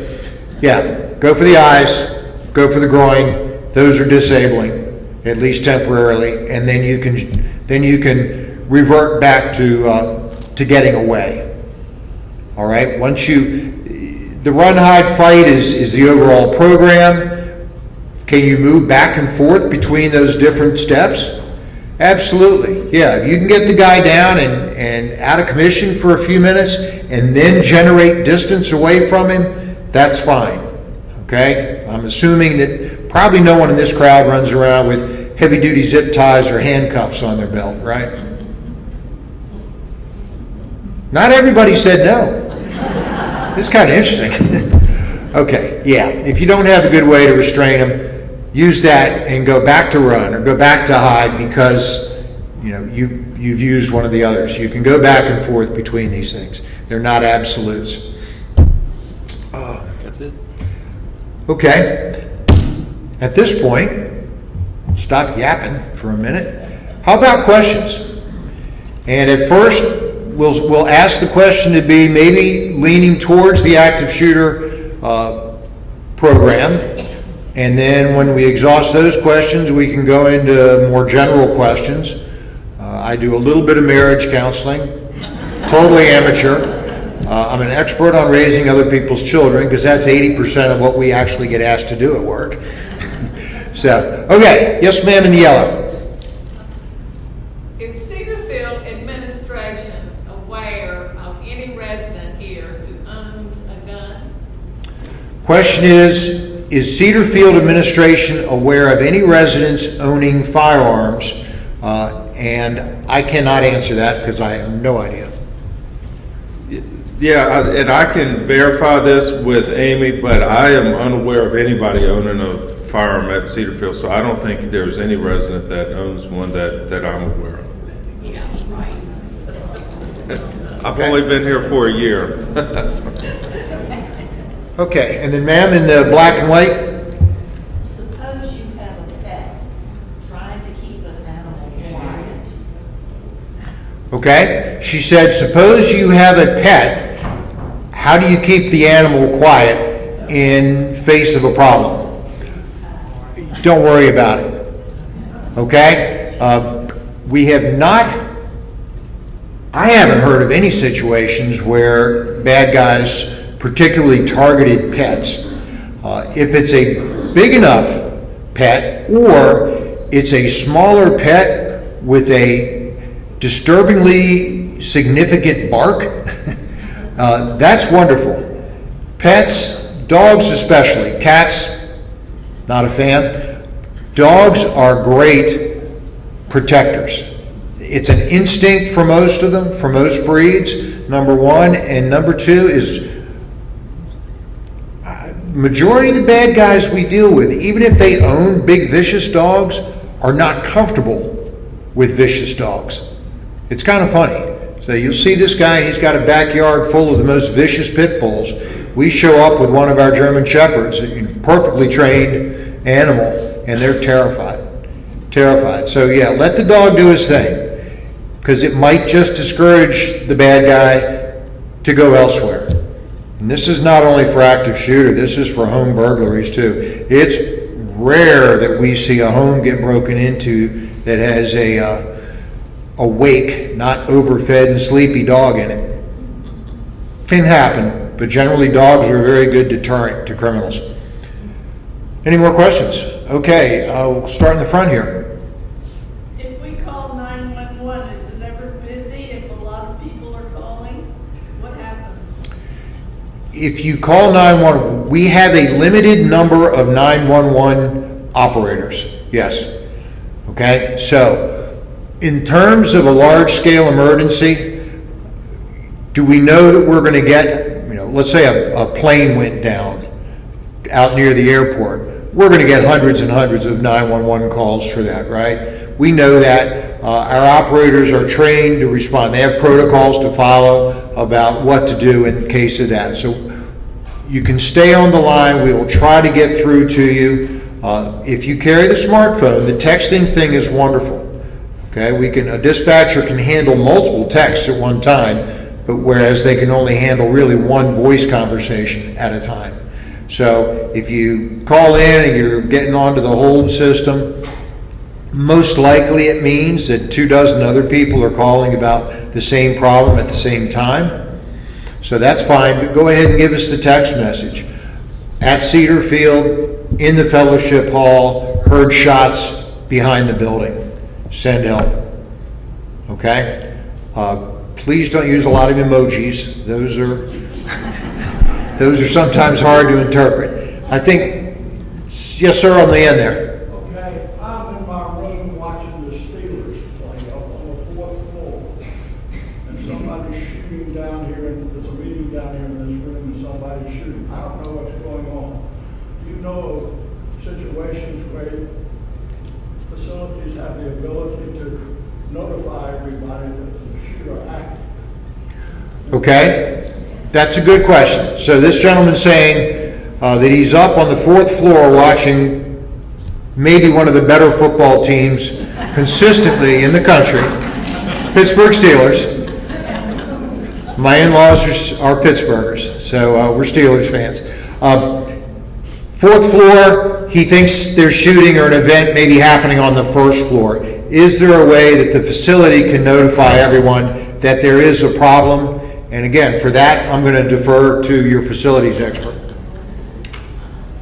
go for the eyes, go for the groin. Those are disabling, at least temporarily, and then you can revert back to getting away. All right, the run, hide, fight is the overall program. Can you move back and forth between those different steps? Absolutely, yeah. If you can get the guy down and out of commission for a few minutes and then generate distance away from him, that's fine, okay? I'm assuming that probably no one in this crowd runs around with heavy-duty zip ties or handcuffs on their belt, right? Not everybody said no. It's kind of interesting. Okay, if you don't have a good way to restrain them, use that and go back to run or go back to hide because you've used one of the others. You can go back and forth between these things. They're not absolutes. That's it. Okay. At this point, stop yapping for a minute. How about questions? And at first, we'll ask the question to be maybe leaning towards the active shooter program, and then when we exhaust those questions, we can go into more general questions. I do a little bit of marriage counseling, totally amateur. I'm an expert on raising other people's children because that's 80% of what we actually get asked to do at work. So, okay, yes ma'am in the yellow. Is Cedarfield administration aware of any resident here who owns a gun? Question is Cedarfield administration aware of any residents owning firearms? And I cannot answer that because I have no idea. Yeah, and I can verify this with Amy, but I am unaware of anybody owning a firearm at Cedarfield, so I don't think there's any resident that owns one that I'm aware of. Yeah, right. I've only been here for a year. Okay, and then ma'am in the black and white. Suppose you have a pet trying to keep an animal quiet. Okay, she said, suppose you have a pet, how do you keep the animal quiet in face of a problem? Don't worry about it. Okay? I haven't heard of any situations where bad guys particularly targeted pets. If it's a big enough pet or it's a smaller pet with a disturbingly significant bark, that's wonderful. Pets, dogs especially, cats, not a fan. Dogs are great protectors. It's an instinct for most of them, for most breeds, number one. And number two is majority of the bad guys we deal with, even if they own big vicious dogs, are not comfortable with vicious dogs. It's kind of funny. So you'll see this guy, he's got a backyard full of the most vicious pit bulls. We show up with one of our German Shepherds, a perfectly trained animal, and they're terrified. Terrified. So yeah, let the dog do his thing, because it might just discourage the bad guy to go elsewhere. And this is not only for active shooter, this is for home burglaries too. It's rare that we see a home get broken into that has a awake, not overfed and sleepy dog in it. Can happen, but generally dogs are a very good deterrent to criminals. Any more questions? Okay, we'll start in the front here. If we call 911, is it ever busy if a lot of people are calling? What happens? If you call 911, we have a limited number of 911 operators, yes. Okay, so in terms of a large-scale emergency, do we know that we're going to get, let's say a plane went down out near the airport. We're going to get hundreds and hundreds of 911 calls for that, right? We know that. Our operators are trained to respond. They have protocols to follow about what to do in case of that. So you can stay on the line. We will try to get through to you. If you carry the smartphone, the texting thing is wonderful. Okay, a dispatcher can handle multiple texts at one time, but whereas they can only handle really one voice conversation at a time. So if you call in and you're getting onto the hold system, most likely it means that 24 other people are calling about the same problem at the same time. So that's fine, but go ahead and give us the text message. At Cedar Field, in the fellowship hall, heard shots behind the building. Send help. Okay? Please don't use a lot of emojis. Those are sometimes hard to interpret. I think, yes sir, on the end there. Okay, I'm in my room watching the Steelers play up on the 4th floor. And somebody's shooting down here, and there's a meeting down here in this room, and somebody's shooting. I don't know what's going on. Do you know of situations where facilities have the ability to notify everybody that the shooter active? Okay, that's a good question. So this gentleman's saying that he's up on the 4th floor watching maybe one of the better football teams consistently in the country, Pittsburgh Steelers. My in-laws are Pittsburghers, so we're Steelers fans. 4th floor, he thinks there's shooting or an event maybe happening on the 1st floor. Is there a way that the facility can notify everyone that there is a problem? And again, for that, I'm going to defer to your facilities expert.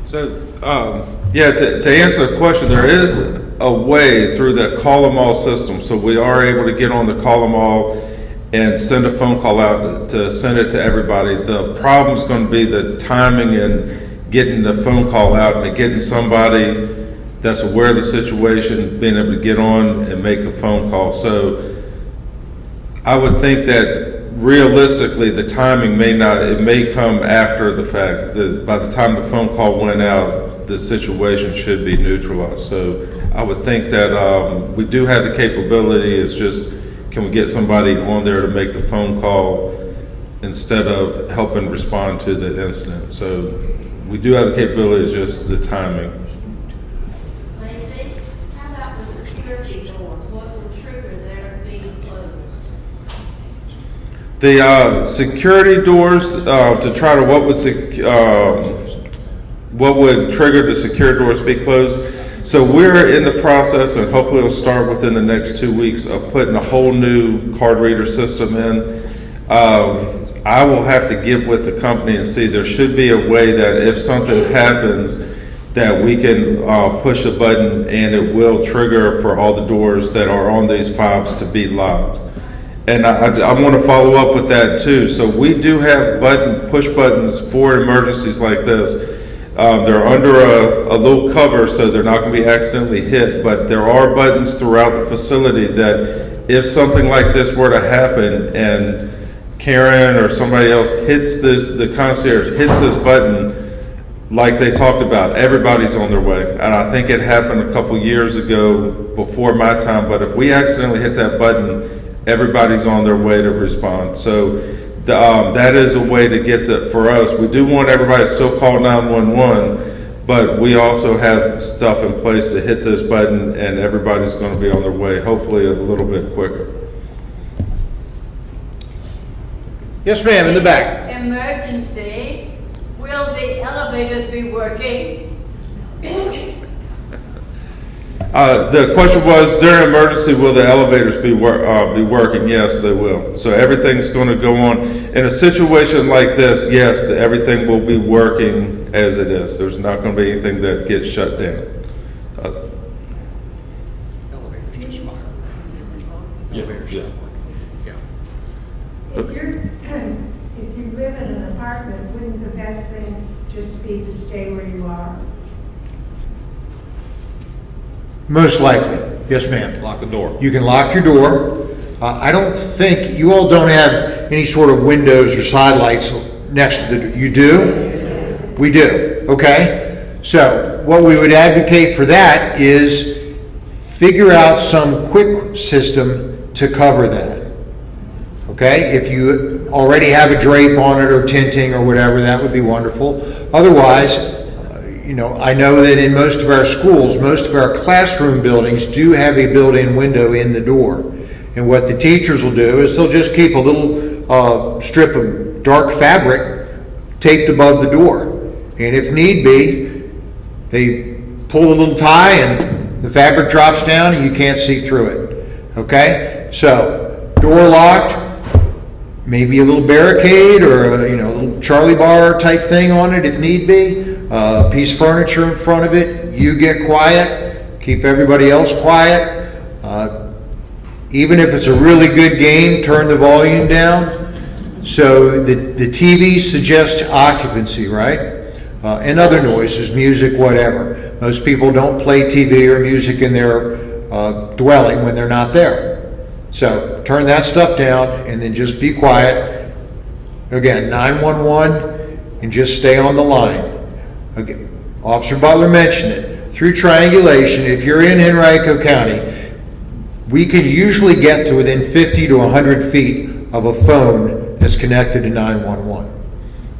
So, to answer the question, there is a way through the Call 'em All system. So we are able to get on the Call 'em All and send a phone call out to send it to everybody. The problem is going to be the timing and getting the phone call out and getting somebody that's aware of the situation, being able to get on and make the phone call. So I would think that realistically, the timing may come after the fact. By the time the phone call went out, the situation should be neutralized. So I would think that we do have the capability. It's just, can we get somebody on there to make the phone call instead of helping respond to the incident? So we do have the capability, it's just the timing. Lacey, how about the security doors? What will trigger their being closed? The security doors to try to what would trigger the security doors to be closed. So we're in the process, and hopefully it'll start within the next 2 weeks, of putting a whole new card reader system in. I will have to get with the company and see. There should be a way that if something happens, that we can push a button and it will trigger for all the doors that are on these fobs to be locked. And I want to follow up with that too. So we do have push buttons for emergencies like this. They're under a little cover, so they're not going to be accidentally hit, but there are buttons throughout the facility that if something like this were to happen and Karen or somebody else hits this, the concierge hits this button, like they talked about, everybody's on their way. And I think it happened a couple years ago before my time, but if we accidentally hit that button, everybody's on their way to respond. So that is a way to get that for us. We do want everybody to still call 911, but we also have stuff in place to hit this button and everybody's going to be on their way, hopefully a little bit quicker. Yes, ma'am, in the back. Emergency, will the elevators be working? The question was, during emergency, will the elevators be working? Yes, they will. So everything's going to go on. In a situation like this, yes, everything will be working as it is. There's not going to be anything that gets shut down. Elevators just fire. Yeah. If you live in an apartment, wouldn't the best thing just be to stay where you are? Most likely. Yes, ma'am. Lock the door. You can lock your door. I don't think, you all don't have any sort of windows or side lights next to the, you do? We do, okay? So what we would advocate for that is figure out some quick system to cover that. Okay, if you already have a drape on it or tinting or whatever, that would be wonderful. Otherwise, I know that in most of our schools, most of our classroom buildings do have a built-in window in the door. And what the teachers will do is they'll just keep a little strip of dark fabric taped above the door. And if need be, they pull the little tie and the fabric drops down and you can't see through it. Okay, so door locked, maybe a little barricade or a little Charlie bar type thing on it if need be. Piece of furniture in front of it. You get quiet. Keep everybody else quiet. Even if it's a really good game, turn the volume down. So the TV suggests occupancy, right? And other noises, music, whatever. Most people don't play TV or music in their dwelling when they're not there. So turn that stuff down and then just be quiet. Again, 911 and just stay on the line. Again, Officer Butler mentioned it. Through triangulation, if you're in Henrico County, we can usually get to within 50 to 100 feet of a phone that's connected to 911.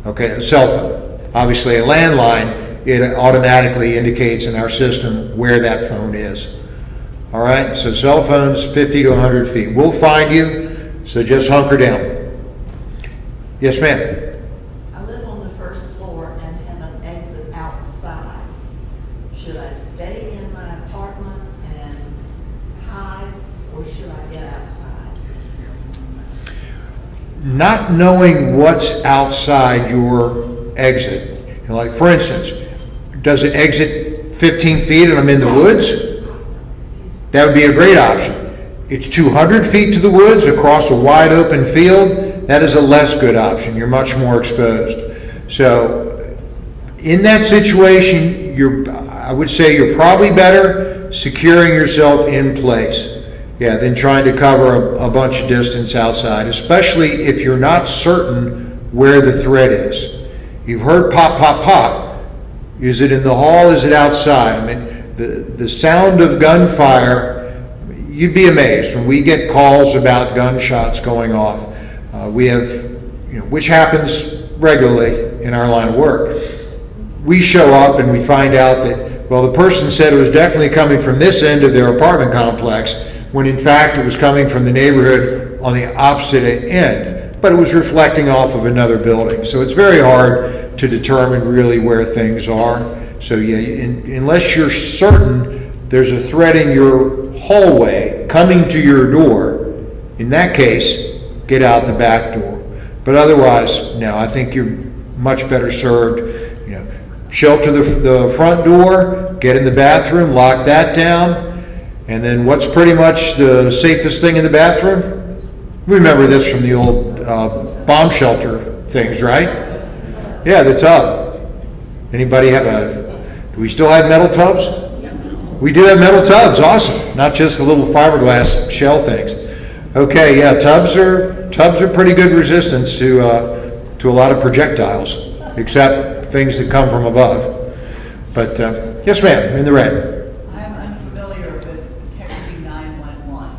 Okay, a cell phone. Obviously a landline, it automatically indicates in our system where that phone is. All right, so cell phones 50 to 100 feet. We'll find you, so just hunker down. Yes, ma'am. I live on the first floor and have an exit outside. Should I stay in my apartment and hide, or should I get outside? Not knowing what's outside your exit. Like, for instance, does it exit 15 feet and I'm in the woods? That would be a great option. It's 200 feet to the woods across a wide open field. That is a less good option. You're much more exposed. So in that situation, I would say you're probably better securing yourself in place, than trying to cover a bunch of distance outside, especially if you're not certain where the threat is. You've heard pop, pop, pop. Is it in the hall? Is it outside? I mean, the sound of gunfire, you'd be amazed when we get calls about gunshots going off. We have, which happens regularly in our line of work. We show up and we find out that, well, the person said it was definitely coming from this end of their apartment complex, when in fact it was coming from the neighborhood on the opposite end, but it was reflecting off of another building. So it's very hard to determine really where things are. So unless you're certain there's a threat in your hallway coming to your door, in that case, get out the back door. But otherwise, no, I think you're much better served. Shelter the front door, get in the bathroom, lock that down, and then what's pretty much the safest thing in the bathroom? Remember this from the old bomb shelter things, right? Yeah, the tub. Anybody have do we still have metal tubs? We do have metal tubs, awesome. Not just the little fiberglass shell things. Okay, yeah, tubs are pretty good resistance to a lot of projectiles, except things that come from above. But, yes ma'am, in the red. I'm unfamiliar with texting 911.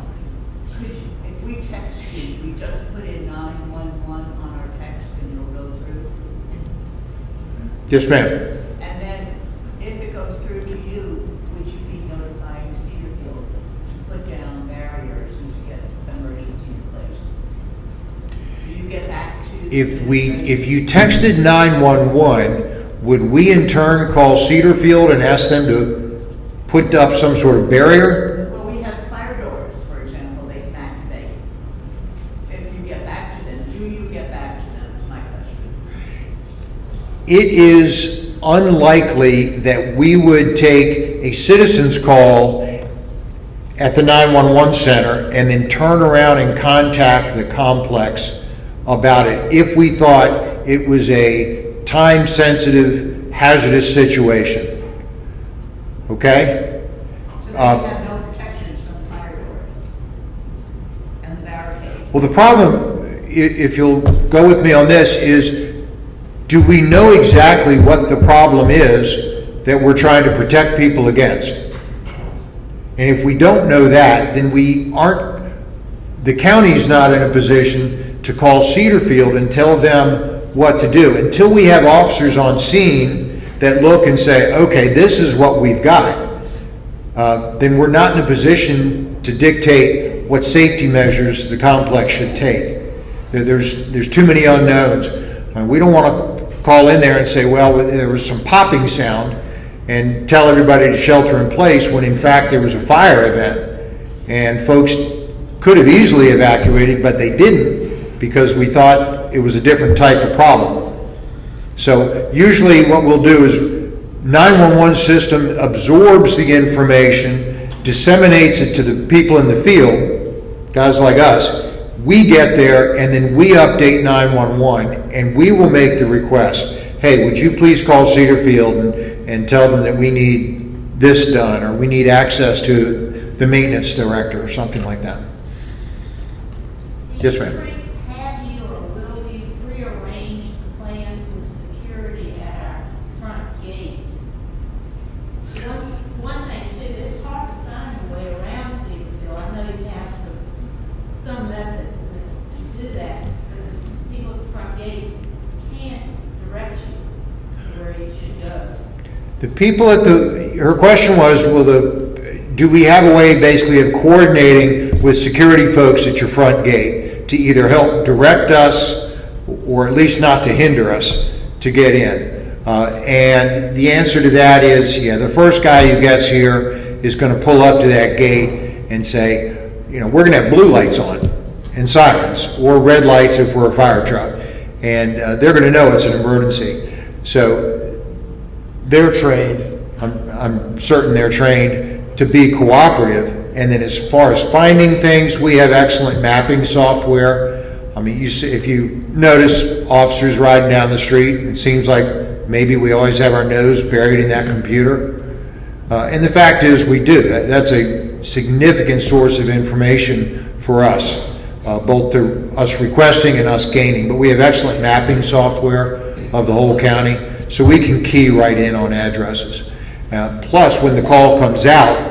If we text you, we just put in 911 on our text and it'll go through? Yes ma'am. And then if it goes through to you, would you be notifying Cedarfield to put down barriers and to get emergency in place? Do you get back to? If you texted 911, would we in turn call Cedarfield and ask them to put up some sort of barrier? Well, we have the fire doors, for example, they can activate. If you get back to them, do you get back to them, is my question. It is unlikely that we would take a citizen's call at the 911 center and then turn around and contact the complex about it if we thought it was a time-sensitive, hazardous situation. Okay? So they have no protections from the fire doors and the barricades? Well, the problem, if you'll go with me on this, is do we know exactly what the problem is that we're trying to protect people against? And if we don't know that, then the county's not in a position to call Cedarfield and tell them what to do. Until we have officers on scene that look and say, okay, this is what we've got, then we're not in a position to dictate what safety measures the complex should take. There's too many unknowns. We don't want to call in there and say, well, there was some popping sound, and tell everybody to shelter in place when in fact there was a fire event. And folks could have easily evacuated, but they didn't because we thought it was a different type of problem. So usually what we'll do is 911 system absorbs the information, disseminates it to the people in the field, guys like us. We get there and then we update 911 and we will make the request. Hey, would you please call Cedarfield and tell them that we need this done, or we need access to the maintenance director or something like that. Yes, ma'am. Have you or will you rearrange the plans with security at our front gate? One thing too, it's hard to find a way around Cedarfield. I know you have some methods to do that, but people at the front gate can't direct you to where you should go. The people at her question was, do we have a way basically of coordinating with security folks at your front gate to either help direct us or at least not to hinder us to get in? And the answer to that is, yeah, the first guy who gets here is going to pull up to that gate and say, we're going to have blue lights on and sirens, or red lights if we're a fire truck. And they're going to know it's an emergency. So they're trained, I'm certain they're trained to be cooperative. And then as far as finding things, we have excellent mapping software. I mean, if you notice officers riding down the street, it seems like maybe we always have our nose buried in that computer. And the fact is we do. That's a significant source of information for us, both through us requesting and us gaining. But we have excellent mapping software of the whole county, so we can key right in on addresses. Plus, when the call comes out,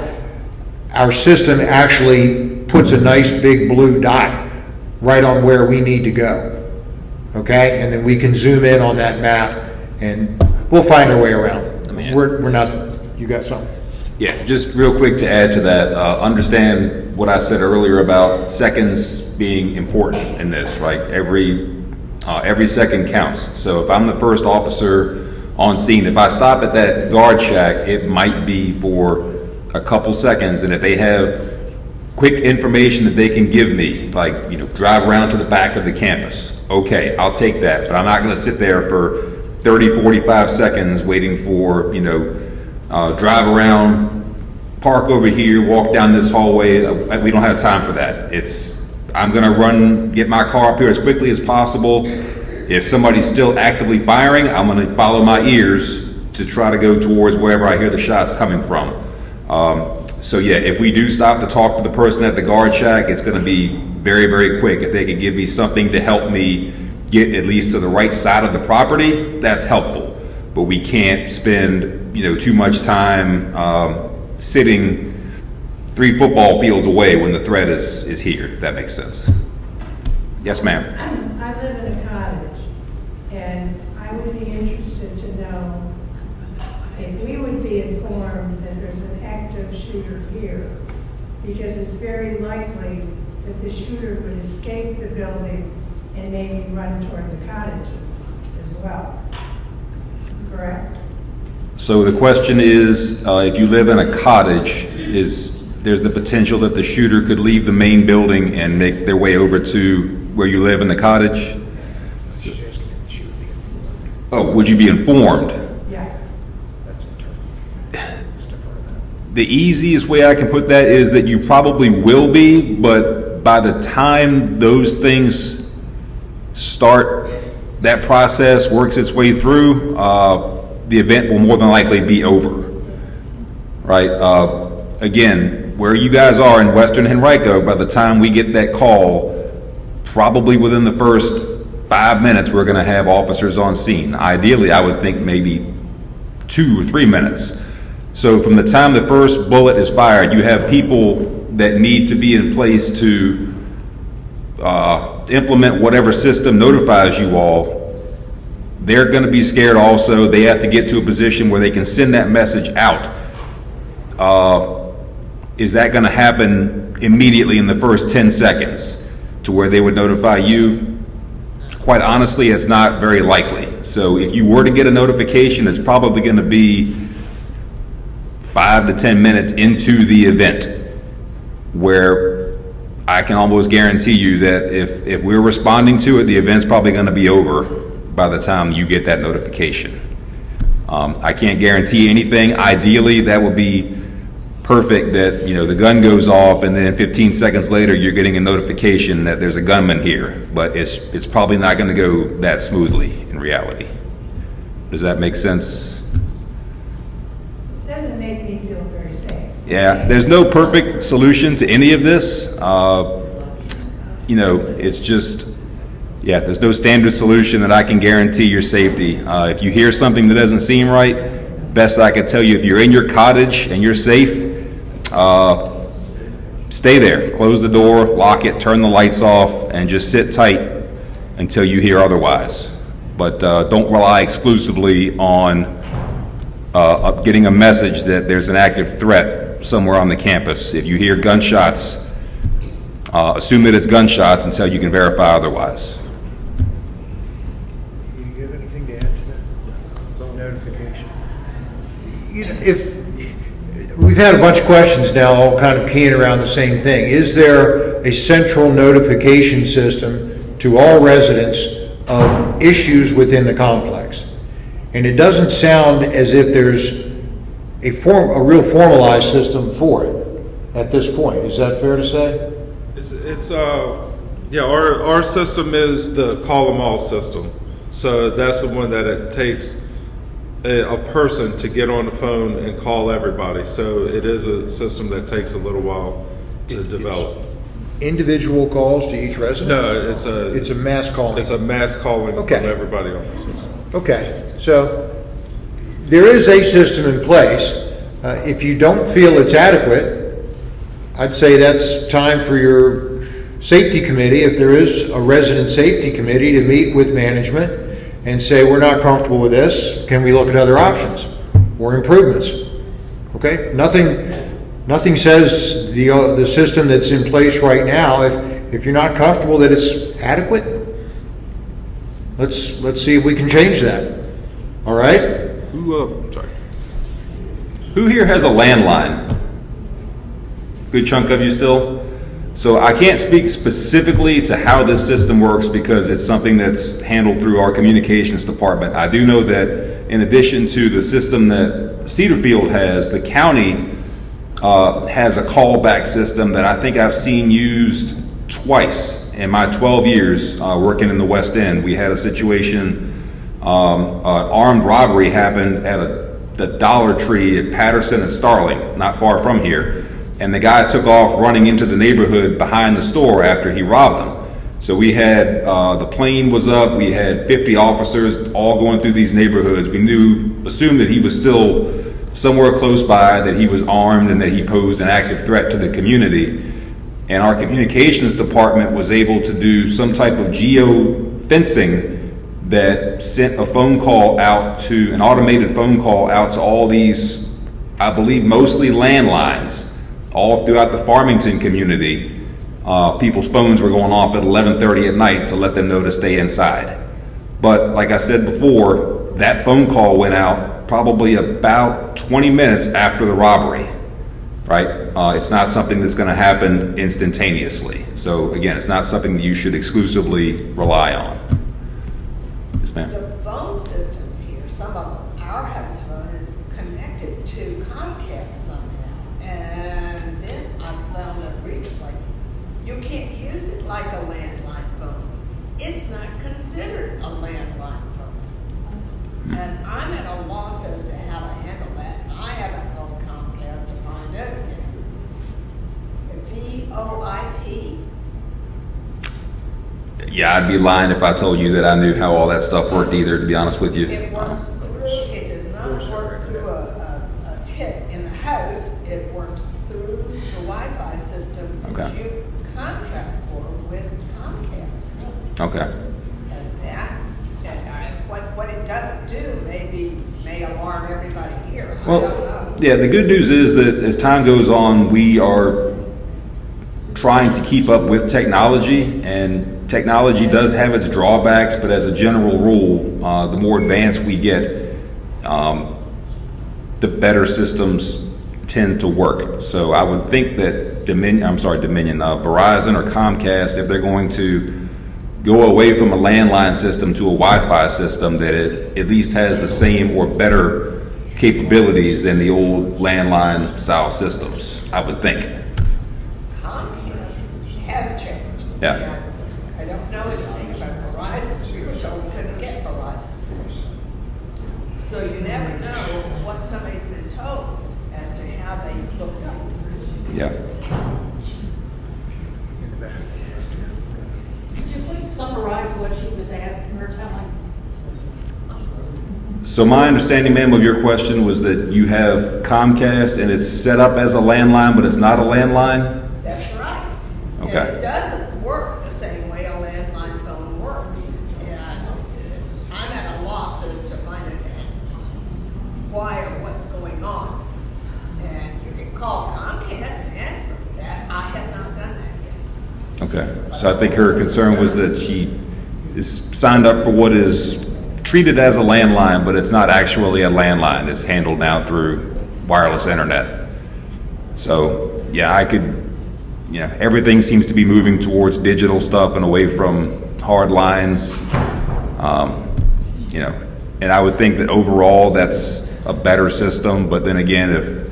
our system actually puts a nice big blue dot right on where we need to go. Okay? And then we can zoom in on that map and we'll find our way around. We're not, you got something? Yeah, just real quick to add to that, understand what I said earlier about seconds being important in this, right? Every second counts. So if I'm the first officer on scene, if I stop at that guard shack, it might be for a couple seconds, and if they have quick information that they can give me, like, drive around to the back of the campus, okay, I'll take that, but I'm not going to sit there for 30, 45 seconds waiting for, drive around, park over here, walk down this hallway. We don't have time for that. I'm going to get my car up here as quickly as possible. If somebody's still actively firing, I'm going to follow my ears to try to go towards wherever I hear the shots coming from. So yeah, if we do stop to talk to the person at the guard shack, it's going to be very, very quick. If they can give me something to help me get at least to the right side of the property, that's helpful. but we can't spend, too much time sitting 3 football fields away when the threat is here, if that makes sense. Yes, ma'am. I live in a cottage, and I would be interested to know if we would be informed that there's an active shooter here, because it's very likely that the shooter would escape the building and maybe run toward the cottages as well. Correct? So the question is, if you live in a cottage, there's the potential that the shooter could leave the main building and make their way over to where you live in the cottage? Oh, would you be informed? Yes. The easiest way I can put that is that you probably will be, but by the time those things start, that process works its way through, the event will more than likely be over, right? Again, where you guys are in Western Henrico, by the time we get that call, probably within the first 5 minutes, we're going to have officers on scene. Ideally, I would think maybe 2 or 3 minutes. So from the time the first bullet is fired, you have people that need to be in place to implement whatever system notifies you all. They're going to be scared also. They have to get to a position where they can send that message out. Is that going to happen immediately in the first 10 seconds to where they would notify you? Quite honestly, it's not very likely. So if you were to get a notification, it's probably going to be 5 to 10 minutes into the event, where I can almost guarantee you that if we're responding to it, the event's probably going to be over by the time you get that notification. I can't guarantee anything. Ideally, that would be perfect, that the gun goes off and then 15 seconds later you're getting a notification that there's a gunman here, but it's probably not going to go that smoothly in reality. Does that make sense? Doesn't make me feel very safe. Yeah, there's no perfect solution to any of this. It's just, there's no standard solution that I can guarantee your safety. If you hear something that doesn't seem right, best I can tell you, if you're in your cottage and you're safe, stay there. Close the door, lock it, turn the lights off, and just sit tight until you hear otherwise. But don't rely exclusively on getting a message that there's an active threat somewhere on the campus. If you hear gunshots, assume that it's gunshots until you can verify otherwise. You have anything to add to that? About notification? If we've had a bunch of questions now, all kind of keying around the same thing. Is there a central notification system to all residents of issues within the complex? And it doesn't sound as if there's a real formalized system for it at this point. Is that fair to say? Our system is the call them all system. So that's the one that it takes a person to get on the phone and call everybody. So it is a system that takes a little while to develop. Individual calls to each resident? No, it's a mass calling. It's a mass calling from everybody on the system. Okay, so there is a system in place. If you don't feel it's adequate, I'd say that's time for your safety committee, if there is a resident safety committee, to meet with management and say, we're not comfortable with this. Can we look at other options or improvements? Okay, nothing says the system that's in place right now, if you're not comfortable that it's adequate, let's see if we can change that. All right? Who here has a landline? Good chunk of you still? So I can't speak specifically to how this system works because it's something that's handled through our communications department. I do know that in addition to the system that Cedarfield has, the county has a callback system that I think I've seen used twice in my 12 years working in the West End. We had a situation, armed robbery happened at the Dollar Tree at Patterson and Starling, not far from here. And the guy took off running into the neighborhood behind the store after he robbed them. So we had, the plane was up, we had 50 officers all going through these neighborhoods. We assumed that he was still somewhere close by, that he was armed and that he posed an active threat to the community. And our communications department was able to do some type of geo-fencing that sent a phone call out to, an automated phone call out to all these, I believe mostly landlines, all throughout the Farmington community. People's phones were going off at 11:30 at night to let them know to stay inside. But like I said before, that phone call went out probably about 20 minutes after the robbery, right? It's not something that's going to happen instantaneously. So again, it's not something that you should exclusively rely on. Yes, ma'am. The phone systems here, some of our house phone is connected to Comcast somehow. And then I found out recently, you can't use it like a landline phone. It's not considered a landline phone. And I'm at a loss as to how to handle that, and I haven't called Comcast to find out yet. The VoIP, Yeah, I'd be lying if I told you that I knew how all that stuff worked either, to be honest with you. it works through, it does not work through a tip in the house, it works through the Wi-Fi system that Okay. you contract for with Comcast. Okay. And that's, what it doesn't do may alarm everybody here, I don't know. Well, yeah, the good news is that as time goes on, we are trying to keep up with technology, and technology does have its drawbacks, but as a general rule, the more advanced we get, the better systems tend to work. So I would think that Verizon or Comcast, if they're going to go away from a landline system to a Wi-Fi system, that it at least has the same or better capabilities than the old landline style systems, I would think. Comcast has changed. Yeah. I don't know anything about Verizon, we were told we couldn't get Verizon. So you never know what somebody's been told as to how they look at it. Yeah. Could you please summarize what she was asking or telling? So my understanding, ma'am, of your question was that you have Comcast and it's set up as a landline, but it's not a landline? That's right. Okay. And it doesn't work the same way a landline phone works. And I'm at a loss as to find out why or what's going on. And you can call Comcast and ask them that. I have not done that yet. Okay. So I think her concern was that she is signed up for what is treated as a landline, but it's not actually a landline. It's handled now through wireless internet. So yeah, everything seems to be moving towards digital stuff and away from hard lines. And I would think that overall that's a better system. But then again, if,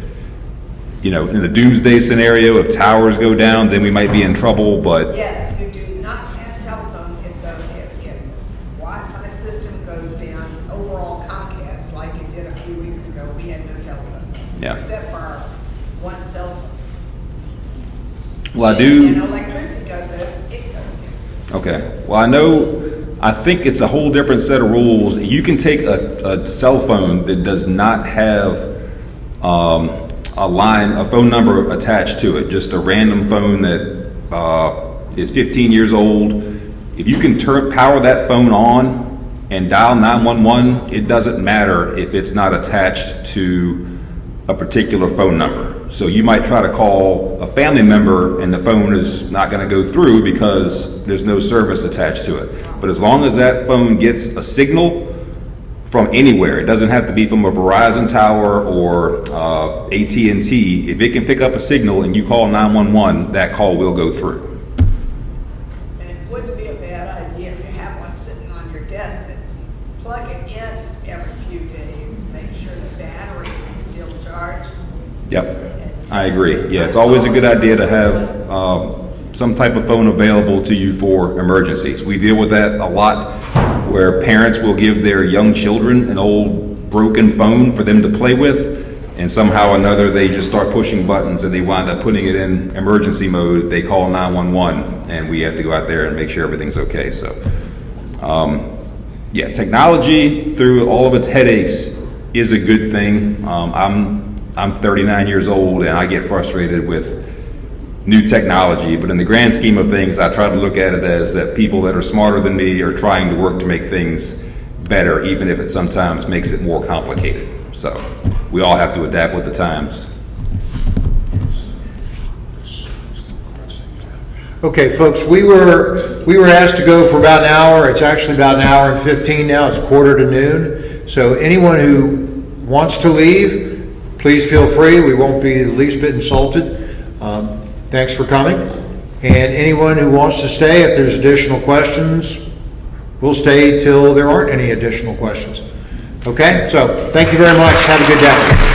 in the doomsday scenario, if towers go down, then we might be in trouble, but Yes, you do not have telephone if Wi-Fi system goes down. Overall Comcast, like it did a few weeks ago, we had no telephone. Yeah. Except for our one cell phone. well, I And do. electricity goes out, it goes down. Okay. Well, I think it's a whole different set of rules. You can take a cell phone that does not have a phone number attached to it, just a random phone that is 15 years old. If you can power that phone on and dial 911, it doesn't matter if it's not attached to a particular phone number. So you might try to call a family member and the phone is not going to go through because there's no service attached to it. But as long as that phone gets a signal from anywhere, it doesn't have to be from a Verizon tower or AT&T. If it can pick up a signal and you call 911, that call will go through. And it wouldn't be a bad idea if you have one sitting on your desk that's plug it in every few days, make sure the battery is still charged. Yep, I agree. Yeah, it's always a good idea to have some type of phone available to you for emergencies. We deal with that a lot, where parents will give their young children an old broken phone for them to play with. and somehow or another they just start pushing buttons and they wind up putting it in emergency mode, they call 911 and we have to go out there and make sure everything's okay. So yeah, technology through all of its headaches is a good thing. I'm 39 years old and I get frustrated with new technology, but in the grand scheme of things, I try to look at it as that people that are smarter than me are trying to work to make things better, even if it sometimes makes it more complicated. So we all have to adapt with the times. Okay, folks, we were asked to go for about an hour. It's actually about an hour and 15 now. It's 12:45. So anyone who wants to leave, please feel free. We won't be the least bit insulted. Thanks for coming. And anyone who wants to stay, if there's additional questions, we'll stay till there aren't any additional questions. Okay, so thank you very much. Have a good day.